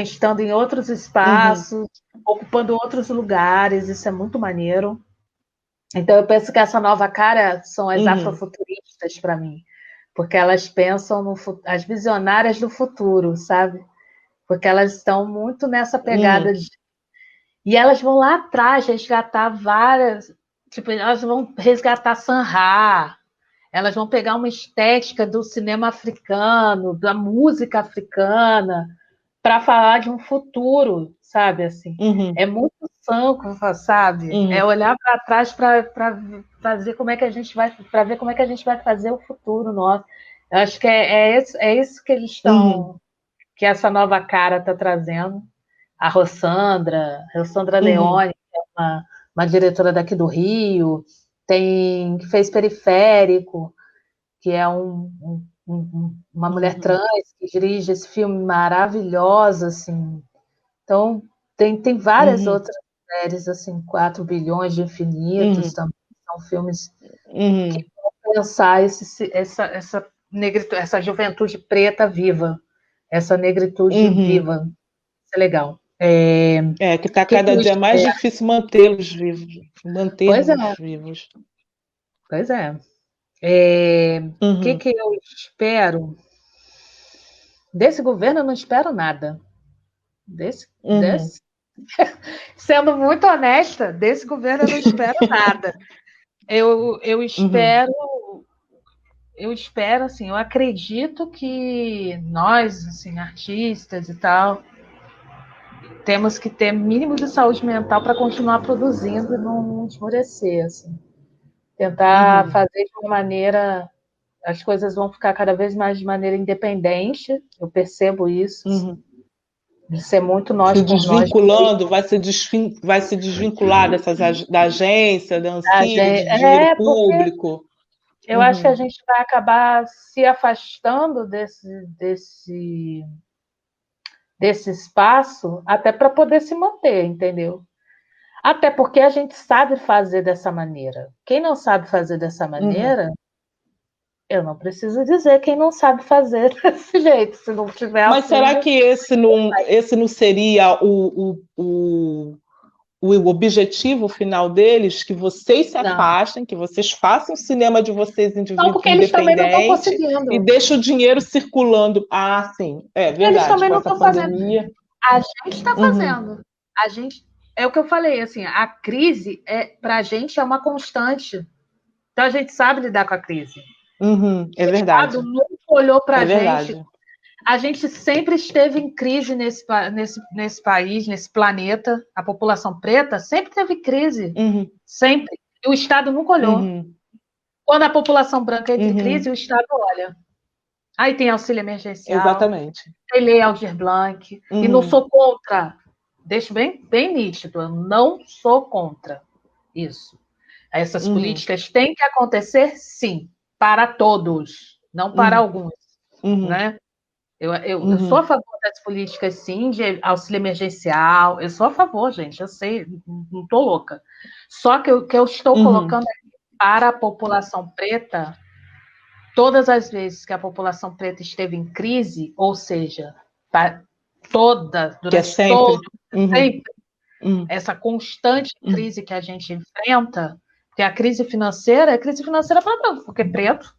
estando em outros espaços, ocupando outros lugares, isso é muito maneiro. Então, eu penso que essa nova cara são as afrofuturistas para mim, porque elas pensam as visionárias do futuro, sabe? Porque elas estão muito nessa pegada de. E elas vão lá atrás resgatar várias. Tipo, elas vão resgatar Sanha, elas vão pegar uma estética do cinema africano, da música africana, para falar de um futuro, sabe? Assim, é muito sanco, sabe? É olhar para trás para ver como é que a gente vai, para ver como é que a gente vai fazer o futuro nosso. Eu acho que é isso que eles estão, que essa nova cara está trazendo. A Rossandra Leone, que é uma diretora daqui do Rio, que fez Periférico, que é uma mulher trans que dirige esse filme maravilhoso, assim. Então, tem várias outras mulheres, assim, 4 bilhões de infinitos também, são filmes que vão pensar essa juventude preta viva, essa negritude viva. Isso é legal. Que está cada dia mais difícil mantê-los vivos. Pois é. Vivos. Pois é. O que eu espero? Desse governo eu não espero nada. Sendo muito honesta, desse governo eu não espero nada. Eu espero, assim, eu acredito que nós, assim, artistas e tal, temos que ter mínimo de saúde mental para continuar produzindo e não esmorecer, assim. Tentar fazer de uma maneira, as coisas vão ficar cada vez mais de maneira independente, eu percebo isso, de ser muito nós se por nós. Desvinculando, vai se desvincular da agência, da Ancine, de dinheiro público. Eu acho que a gente vai acabar se afastando desse espaço até para poder se manter, entendeu? Até porque a gente sabe fazer dessa maneira. Quem não sabe fazer dessa maneira, eu não preciso dizer quem não sabe fazer desse jeito, se não tiver Mas será auxílio. que esse não seria o objetivo final deles? Que vocês se Não. afastem, que vocês façam o cinema de vocês Não, porque eles também não estão independente e conseguindo. deixem o dinheiro circulando. Ah, sim, é Eles verdade, também com não essa estão fazendo. pandemia. A gente está Uhum, fazendo. A gente, é o que eu falei, assim, a crise para a gente é uma constante. Então a gente sabe lidar com a crise. uhum, é O Estado verdade, nunca olhou para é a gente. verdade. A gente sempre esteve em crise nesse país, nesse planeta. A população preta sempre teve crise. Uhum, Sempre. E o Estado nunca olhou. uhum, Quando a população branca entra em crise, uhum, o Estado olha. Aí tem auxílio emergencial, exatamente. tem lei Aldir Blanc, e não Uhum, sou contra. Deixo bem, bem nítido, eu não sou contra isso. Essas uhum, políticas têm que acontecer, sim, para todos, não para uhum, alguns, uhum, né? Eu sou a uhum, favor das políticas, sim, de auxílio emergencial, eu sou a favor, gente, eu sei, não estou louca. Só que o que eu estou uhum. colocando aqui para a população preta, todas as vezes que a população preta esteve em crise, ou seja, Que é durante todo, sempre. Uhum, sempre, uhum, essa constante uhum, crise que a gente enfrenta, que a crise financeira é crise financeira para todos, porque preto,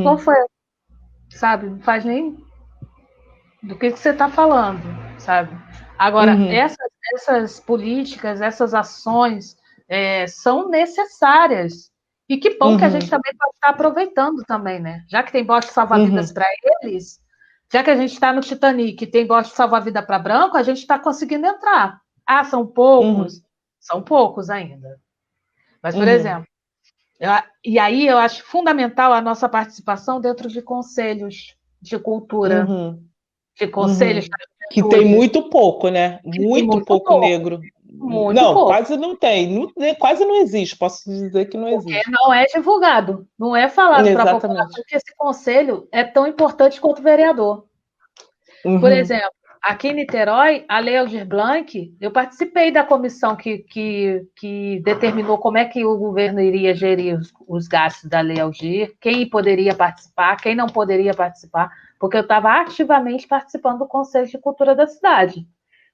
qual uhum, foi, sabe? Não faz nem do que você está falando, sabe? Agora, uhum, essas políticas, essas ações são necessárias. E que bom que a gente uhum, também pode estar aproveitando também, né? Já que tem bote salva-vidas uhum, para eles, já que a gente está no Titanic e tem bote salva-vida para branco, a gente está conseguindo entrar. Ah, são poucos? uhum, São poucos ainda. Mas, por uhum, exemplo, e aí eu acho fundamental a nossa participação dentro de conselhos de cultura, uhum, de conselhos uhum. da Que tem juventude, muito pouco, né? que tem Muito muito pouco pouco, negro. muito Não, pouco, quase não tem. Quase não existe. Posso dizer que não porque existe. não é divulgado, não é falado para a população Exatamente. que esse conselho é tão importante quanto o vereador. Por Uhum, exemplo, aqui em Niterói, a Lei Aldir Blanc, eu participei da comissão que determinou como é que o governo iria gerir os gastos da Lei Aldir, quem poderia participar, quem não poderia participar, porque eu estava ativamente participando do Conselho de Cultura da cidade.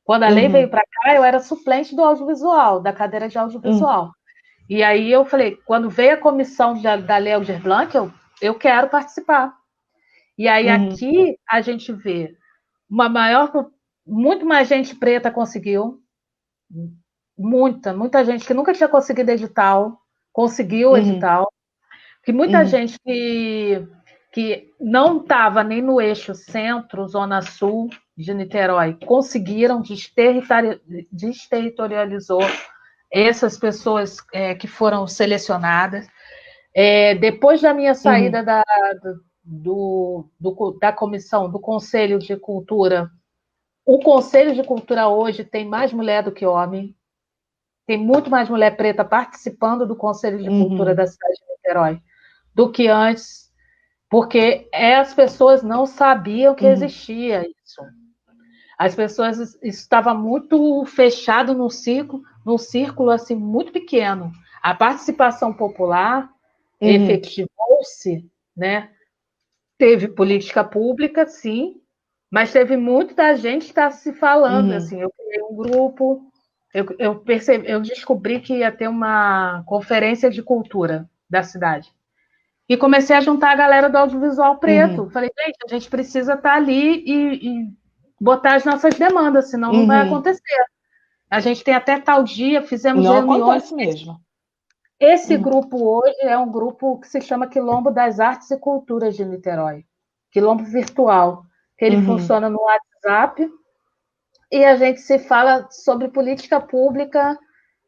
Quando a lei veio uhum, para cá, eu era suplente do audiovisual, da cadeira de uhum, audiovisual. E aí eu falei, quando veio a comissão da Lei Aldir Blanc, eu quero participar. E aí uhum, aqui a gente vê uma maior, muito mais gente preta conseguiu, muita gente que nunca tinha conseguido edital, conseguiu o uhum, edital, que muita uhum, gente que não estava nem no eixo centro, zona sul de Niterói, conseguiram, desterritorializou essas pessoas que foram selecionadas. Depois da minha uhum, saída da comissão, do Conselho de Cultura, o Conselho de Cultura hoje tem mais mulher do que homem, tem muito mais mulher preta participando do Conselho de Cultura uhum, da cidade de Niterói do que antes, porque as pessoas não sabiam que uhum, existia isso. As pessoas estava muito fechado num círculo assim muito pequeno. A participação popular uhum, efetivou-se, né? Teve política pública, sim, mas teve muito da gente que está se falando. uhum, Assim, eu criei um grupo, eu descobri que ia ter uma conferência de cultura da cidade. E comecei a juntar a galera do audiovisual preto. uhum, Falei, gente, a gente precisa estar ali e botar as nossas demandas, senão não vai uhum. acontecer. A gente tem até tal dia, fizemos Não reuniões. acontece mesmo. Esse Uhum, grupo hoje é um grupo que se chama Quilombo das Artes e Culturas de Niterói. Quilombo virtual, que ele uhum, funciona no WhatsApp e a gente se fala sobre política pública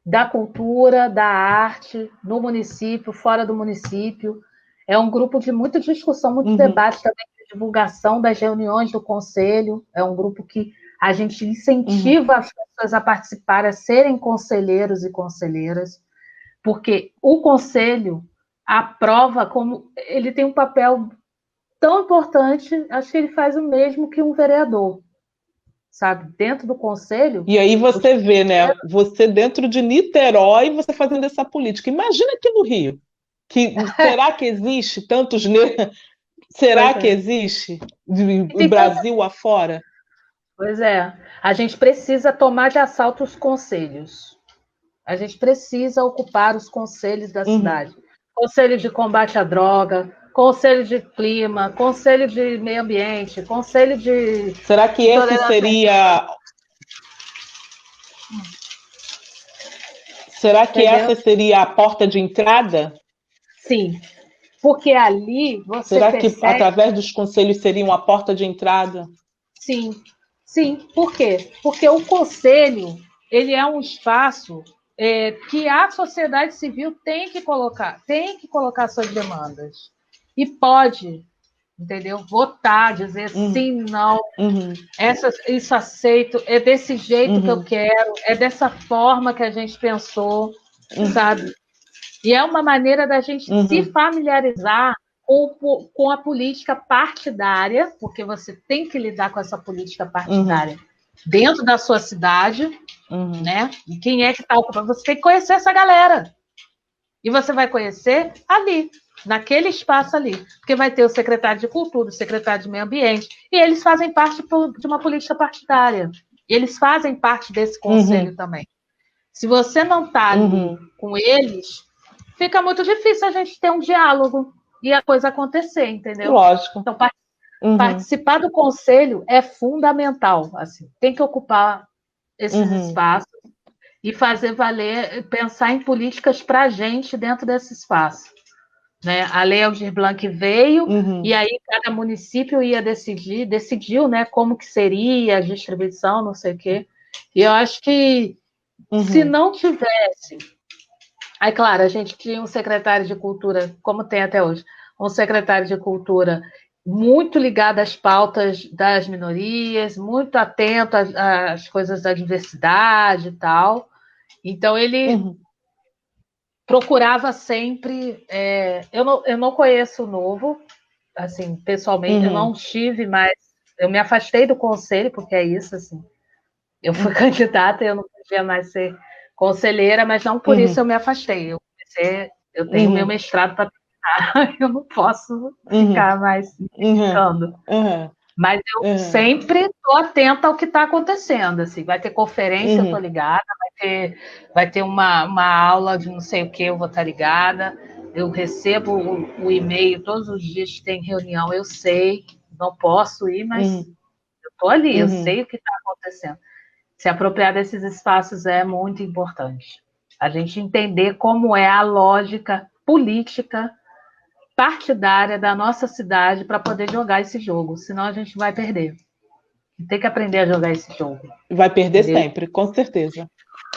da cultura, da arte, no município, fora do município. É um grupo de muita discussão, muito uhum, debate também, de divulgação das reuniões do conselho. É um grupo que a gente uhum, incentiva as pessoas a participar, a serem conselheiros e conselheiras, porque o conselho aprova como ele tem um papel tão importante, acho que ele faz o mesmo que um vereador. sabe? Dentro do conselho. E aí você vê, né? Você dentro de Niterói, você fazendo essa política. Imagina aqui no Rio. Será que existe tantos negros? Será Pois que é. existe E do tem tanta... Brasil afora? Pois é. A gente precisa tomar de assalto os conselhos. A gente precisa ocupar os conselhos da Uhum. cidade. Conselho de combate à droga, conselho de clima, conselho de meio ambiente, conselho de Será que esse tolerância. seria. Será que Entendeu? essa seria a porta de entrada? Sim. Porque ali você Será que percebe. através dos conselhos seria uma porta de entrada? Sim, sim. Por quê? Porque o conselho ele é um espaço que a sociedade civil tem que colocar suas demandas. E pode, entendeu? Votar, dizer Uhum, sim, não, uhum, isso aceito, é desse jeito que eu uhum, quero, é dessa forma que a gente pensou, uhum, sabe? E é uma maneira da gente se uhum, familiarizar com a política partidária, porque você tem que lidar com essa política uhum, partidária dentro da sua cidade, uhum, né? E quem é que está ocupando? Você tem que conhecer essa galera. E você vai conhecer ali, naquele espaço ali. Porque vai ter o secretário de Cultura, o secretário de Meio Ambiente, e eles fazem parte de uma política partidária. E eles fazem parte desse conselho uhum, também. Se você não está ali uhum. com eles, fica muito difícil a gente ter um diálogo e a coisa acontecer, entendeu? Lógico. Então, Uhum, participar do conselho é fundamental. Assim, tem que ocupar esses uhum, espaços e fazer valer, pensar em políticas para a gente dentro desse espaço. Né? A Lei Aldir Blanc veio e uhum, aí cada município ia decidiu, né, como que seria a distribuição, não sei o quê. E eu acho que se uhum, não tivesse, aí claro, a gente tinha um secretário de cultura, como tem até hoje, um secretário de cultura muito ligado às pautas das minorias, muito atento às coisas da diversidade e tal. Então ele uhum, procurava sempre. Eu não conheço o Novo, assim, pessoalmente, eu não uhum, estive, mas eu me afastei do conselho, porque é isso, assim. Eu fui uhum, candidata, eu não podia mais ser conselheira, mas não por isso eu uhum, me afastei. Eu tenho meu uhum, mestrado para terminar, eu não posso uhum, ficar mais uhum, ficando. uhum, Mas eu uhum, sempre estou atenta ao que está acontecendo. Assim. Vai ter conferência, eu estou uhum, ligada, vai ter uma aula de não sei o que, eu vou estar ligada. Eu recebo o e-mail todos os dias que tem reunião, eu sei, não posso ir, mas uhum, eu estou ali, eu uhum. sei o que está acontecendo. Se apropriar desses espaços é muito importante. A gente entender como é a lógica política partidária da nossa cidade para poder jogar esse jogo, senão a gente vai perder. Tem que aprender a jogar esse jogo, Vai perder entendeu? sempre, com certeza.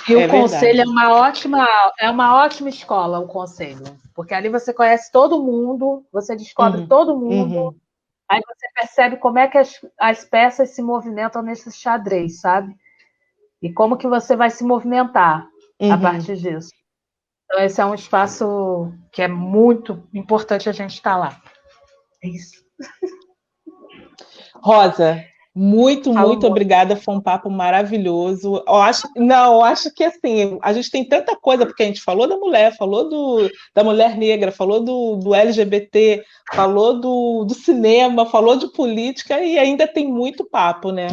E o É conselho verdade. é uma ótima escola, o conselho, porque ali você conhece todo mundo, você descobre Uhum, todo mundo, uhum, aí você percebe como é que as peças se movimentam nesse xadrez, sabe? E como que você vai se movimentar a uhum. partir disso. Então, esse é um espaço que é muito importante a gente estar lá. É isso. Rosa, muito, Falo muito muito. obrigada. Foi um papo maravilhoso. Eu acho que assim, a gente tem tanta coisa, porque a gente falou da mulher, falou da mulher negra, falou do LGBT, falou do cinema, falou de política e ainda tem muito papo, né?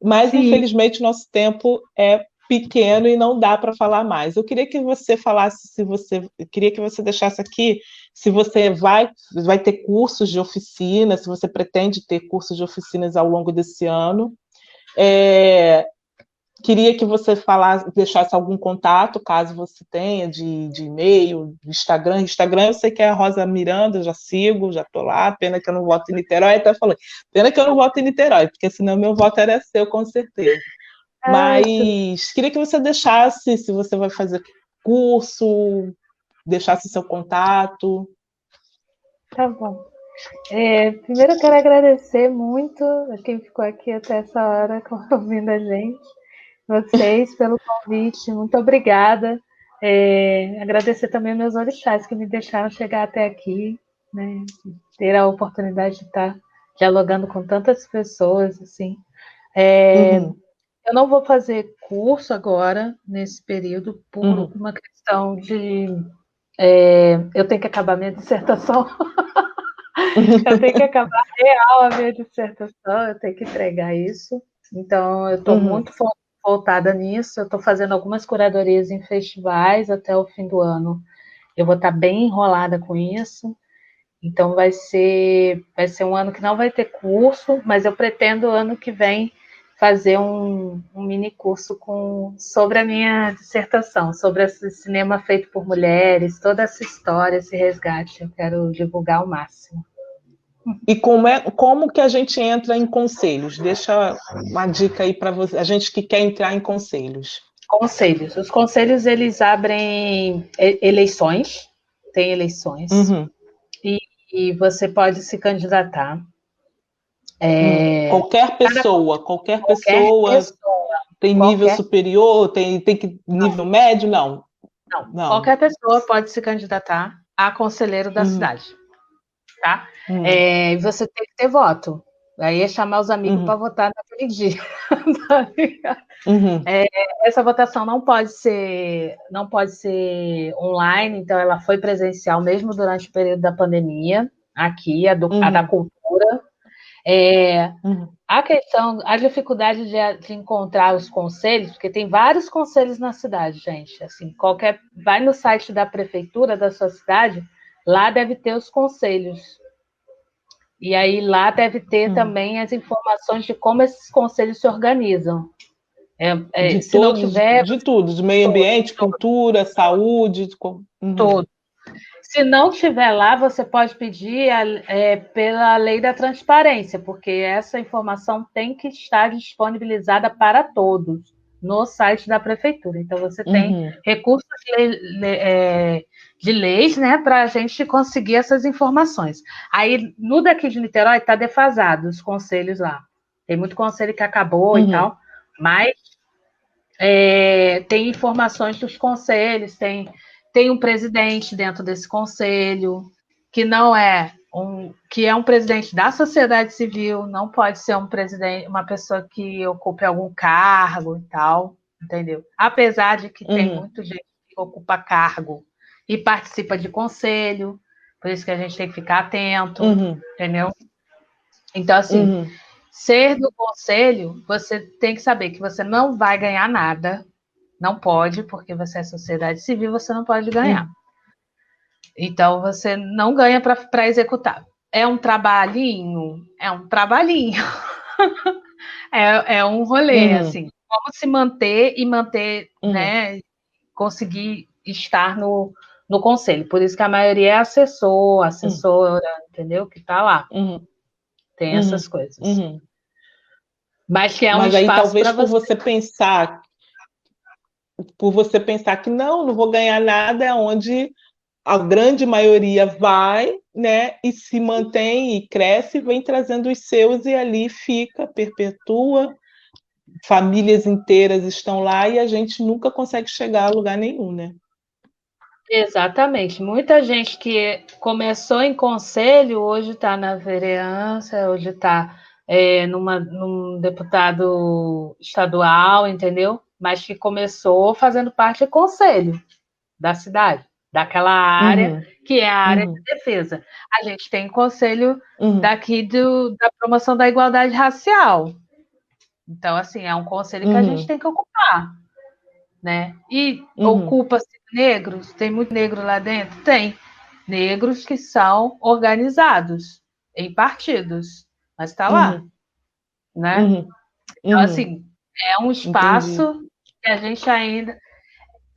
Mas, Sim. infelizmente, nosso tempo é pequeno e não dá para falar mais. Eu queria que você falasse se você, eu queria que você deixasse aqui se você vai ter cursos de oficina, se você pretende ter cursos de oficinas ao longo desse ano. É, queria que você falasse, deixasse algum contato, caso você tenha, de e-mail, de Instagram. Instagram eu sei que é a Rosa Miranda, eu já sigo, já estou lá. Pena que eu não voto em Niterói, até falei. Pena que eu não voto em Niterói, porque senão meu voto era seu, com certeza. Ai, Mas queria que você deixasse, se você vai fazer curso, deixasse seu contato. tá bom. Primeiro eu quero agradecer muito a quem ficou aqui até essa hora ouvindo a gente, vocês pelo convite, muito obrigada. Agradecer também meus orixás que me deixaram chegar até aqui, né? Ter a oportunidade de estar dialogando com tantas pessoas, assim. Uhum. Eu não vou fazer curso agora, nesse período, por Uhum. uma questão de... eu tenho que acabar minha dissertação. Eu tenho que acabar real a minha dissertação, eu tenho que entregar isso. Então, eu estou Uhum. muito voltada nisso. Eu estou fazendo algumas curadorias em festivais até o fim do ano. Eu vou estar bem enrolada com isso. Então, vai ser um ano que não vai ter curso, mas eu pretendo, ano que vem, fazer um mini curso sobre a minha dissertação, sobre esse cinema feito por mulheres, toda essa história, esse resgate. Eu quero divulgar ao máximo. E como que a gente entra em conselhos? Deixa uma dica aí para você, a gente que quer entrar em conselhos. Conselhos. Os conselhos, eles abrem eleições, tem eleições, Uhum. e você pode se candidatar. Cada Qualquer qualquer pessoa pessoa, tem nível qualquer superior, tem que nível médio? Não, não, não. qualquer pessoa pode se candidatar a conselheiro da Uhum. cidade, tá? Uhum. E você tem que ter voto. Aí é chamar os amigos para Uhum. votar naquele dia. Tá ligado? Uhum. Essa votação não pode ser online, então ela foi presencial mesmo durante o período da pandemia, aqui, a da Uhum. cultura. É, Uhum. a dificuldade de encontrar os conselhos, porque tem vários conselhos na cidade, gente. Assim, vai no site da prefeitura da sua cidade, lá deve ter os conselhos. E aí lá deve ter Uhum. também as informações de como esses conselhos se organizam. De Se não todos, tiver, de tudo, de meio todo, ambiente, cultura, saúde. Uhum. todo. Se não tiver lá, você pode pedir pela lei da transparência, porque essa informação tem que estar disponibilizada para todos no site da prefeitura. Então, você tem Uhum. recursos de leis, né, para a gente conseguir essas informações. Aí, no daqui de Niterói, está defasado os conselhos lá. Tem muito conselho que acabou e Uhum. tal, mas tem informações dos conselhos, tem um presidente dentro desse conselho, que não é que é um presidente da sociedade civil, não pode ser um presidente, uma pessoa que ocupe algum cargo e tal, entendeu? Apesar de que tem Uhum. muita gente que ocupa cargo e participa de conselho, por isso que a gente tem que ficar atento, Uhum. entendeu? Então, assim, Uhum. ser do conselho, você tem que saber que você não vai ganhar nada, não pode, porque você é sociedade civil, você não pode ganhar. Uhum. Então, você não ganha para executar. É um trabalhinho? É um trabalhinho. É um rolê, Uhum. assim. Como se manter e manter, Uhum. né? Conseguir estar no conselho. Por isso que a maioria é assessor, Uhum. assessora, entendeu? Que está lá. Uhum. Tem essas Uhum. coisas. Uhum. Mas que é um Mas aí espaço talvez para você. por você pensar que não vou ganhar nada, é onde a grande maioria vai, né, e se mantém e cresce, vem trazendo os seus e ali fica, perpetua, famílias inteiras estão lá e a gente nunca consegue chegar a lugar nenhum, né? Exatamente. Muita gente que começou em conselho hoje está na vereança, hoje está num deputado estadual, entendeu? Mas que começou fazendo parte do conselho da cidade, daquela área Uhum. que é a área de Uhum. defesa. A gente tem conselho Uhum. daqui da promoção da igualdade racial. Então, assim, é um conselho que a gente Uhum. tem que ocupar, né? E Uhum. ocupa-se negros, tem muito negro lá dentro? Tem. Negros que são organizados em partidos, mas está lá, Uhum. né? Uhum. Então, Uhum. assim, é um Entendi. espaço que a gente ainda.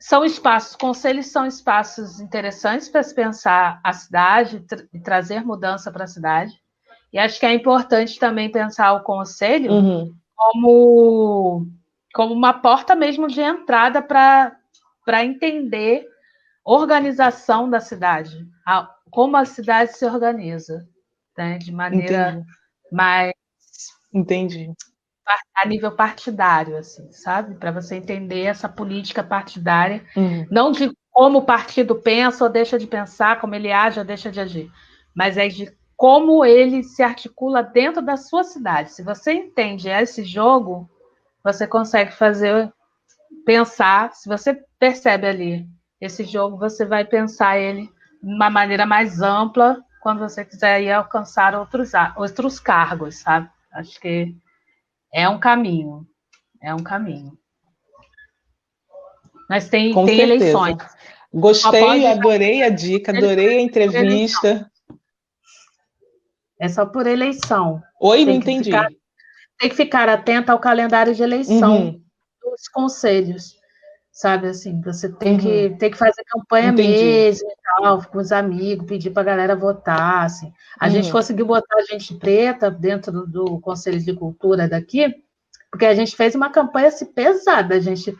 São espaços, conselhos são espaços interessantes para se pensar a cidade e trazer mudança para a cidade. E acho que é importante também pensar o conselho Uhum. como, como uma porta mesmo de entrada para entender organização da cidade, como a cidade se organiza, né, de maneira Entendi. mais Entendi. a nível partidário, assim, sabe? Para você entender essa política partidária, Uhum. não de como o partido pensa ou deixa de pensar, como ele age ou deixa de agir, mas é de como ele se articula dentro da sua cidade. Se você entende esse jogo, você consegue pensar, se você percebe ali esse jogo, você vai pensar ele de uma maneira mais ampla quando você quiser ir alcançar outros cargos, sabe? Acho que é um caminho, é um caminho. Mas tem Com eleições. certeza. Gostei, Pode adorei a dica, adorei a entrevista. É só por eleição. Oi, não Tem que ficar, entendi. tem que ficar atento ao calendário de eleição Uhum, dos conselhos, sabe assim? Você uhum, tem que fazer campanha entendi. mesmo e tal, com os amigos, pedir para a galera votar, assim. A gente Uhum, conseguiu botar gente preta dentro do Conselho de Cultura daqui, porque a gente fez uma campanha assim, pesada. A gente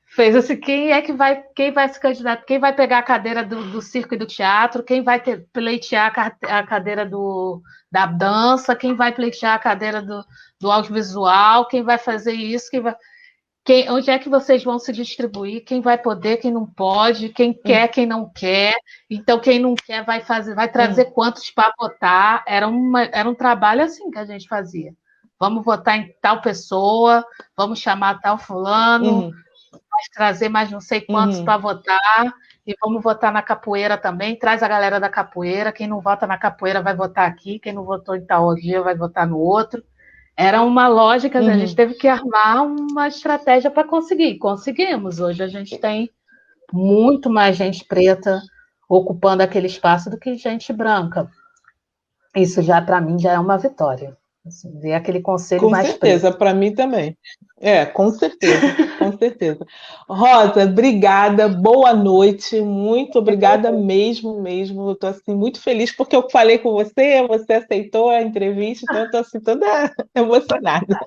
fez assim, quem vai se candidatar, quem vai pegar a cadeira do circo e do teatro, quem vai pleitear a cadeira da dança, quem vai pleitear a cadeira do audiovisual, quem vai fazer isso, onde é que vocês vão se distribuir, quem vai poder, quem não pode, quem uhum, quer, quem não quer. Então, quem não quer vai trazer uhum, quantos para votar. Era um trabalho assim que a gente fazia. Vamos votar em tal pessoa, vamos chamar tal fulano, uhum, trazer mais não sei quantos uhum. para votar, e vamos votar na capoeira também. Traz a galera da capoeira. Quem não vota na capoeira vai votar aqui, quem não votou em tal dia vai votar no outro. Era uma lógica, a gente Uhum. teve que armar uma estratégia para conseguir. Conseguimos. Hoje a gente tem muito mais gente preta ocupando aquele espaço do que gente branca. Isso já, para mim, já é uma vitória. Assim, ver aquele conselho Com mais preto. certeza, para mim também. É, com certeza, com certeza. Rosa, obrigada, boa noite, muito obrigada mesmo, mesmo. Eu estou assim, muito feliz porque eu falei com você, você aceitou a entrevista, então eu estou assim, toda emocionada.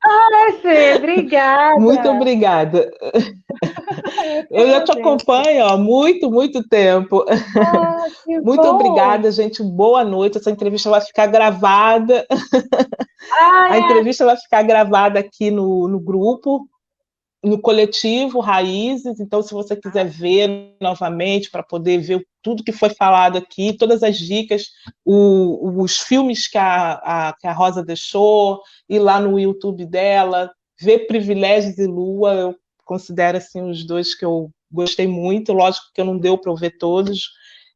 Ai, Fê, Muito obrigada. obrigada. Eu que Eu já te agradeço. acompanho há muito, muito tempo. Ah, que Muito bom! obrigada, gente. Boa noite. Essa entrevista vai ficar gravada. Ah, A é. entrevista vai ficar gravada aqui no grupo, no coletivo Raízes. Então, se você quiser ver novamente, para poder ver tudo que foi falado aqui, todas as dicas, os filmes que a Rosa deixou, ir lá no YouTube dela, ver Privilégios e Lua, eu considero assim os dois que eu gostei muito. Lógico que eu não deu para eu ver todos.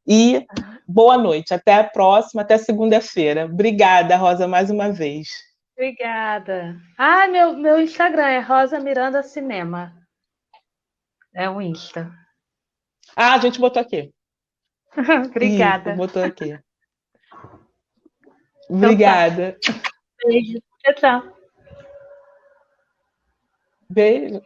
E boa noite, até a próxima, até segunda-feira. Obrigada, Rosa, mais uma vez. Obrigada. Ah, meu Instagram é Rosa Miranda Cinema. É o Insta. Ah, a gente botou aqui. Isso, Obrigada. botou aqui. Então tá. Obrigada. Beijo. Tchau, tchau. Beijo.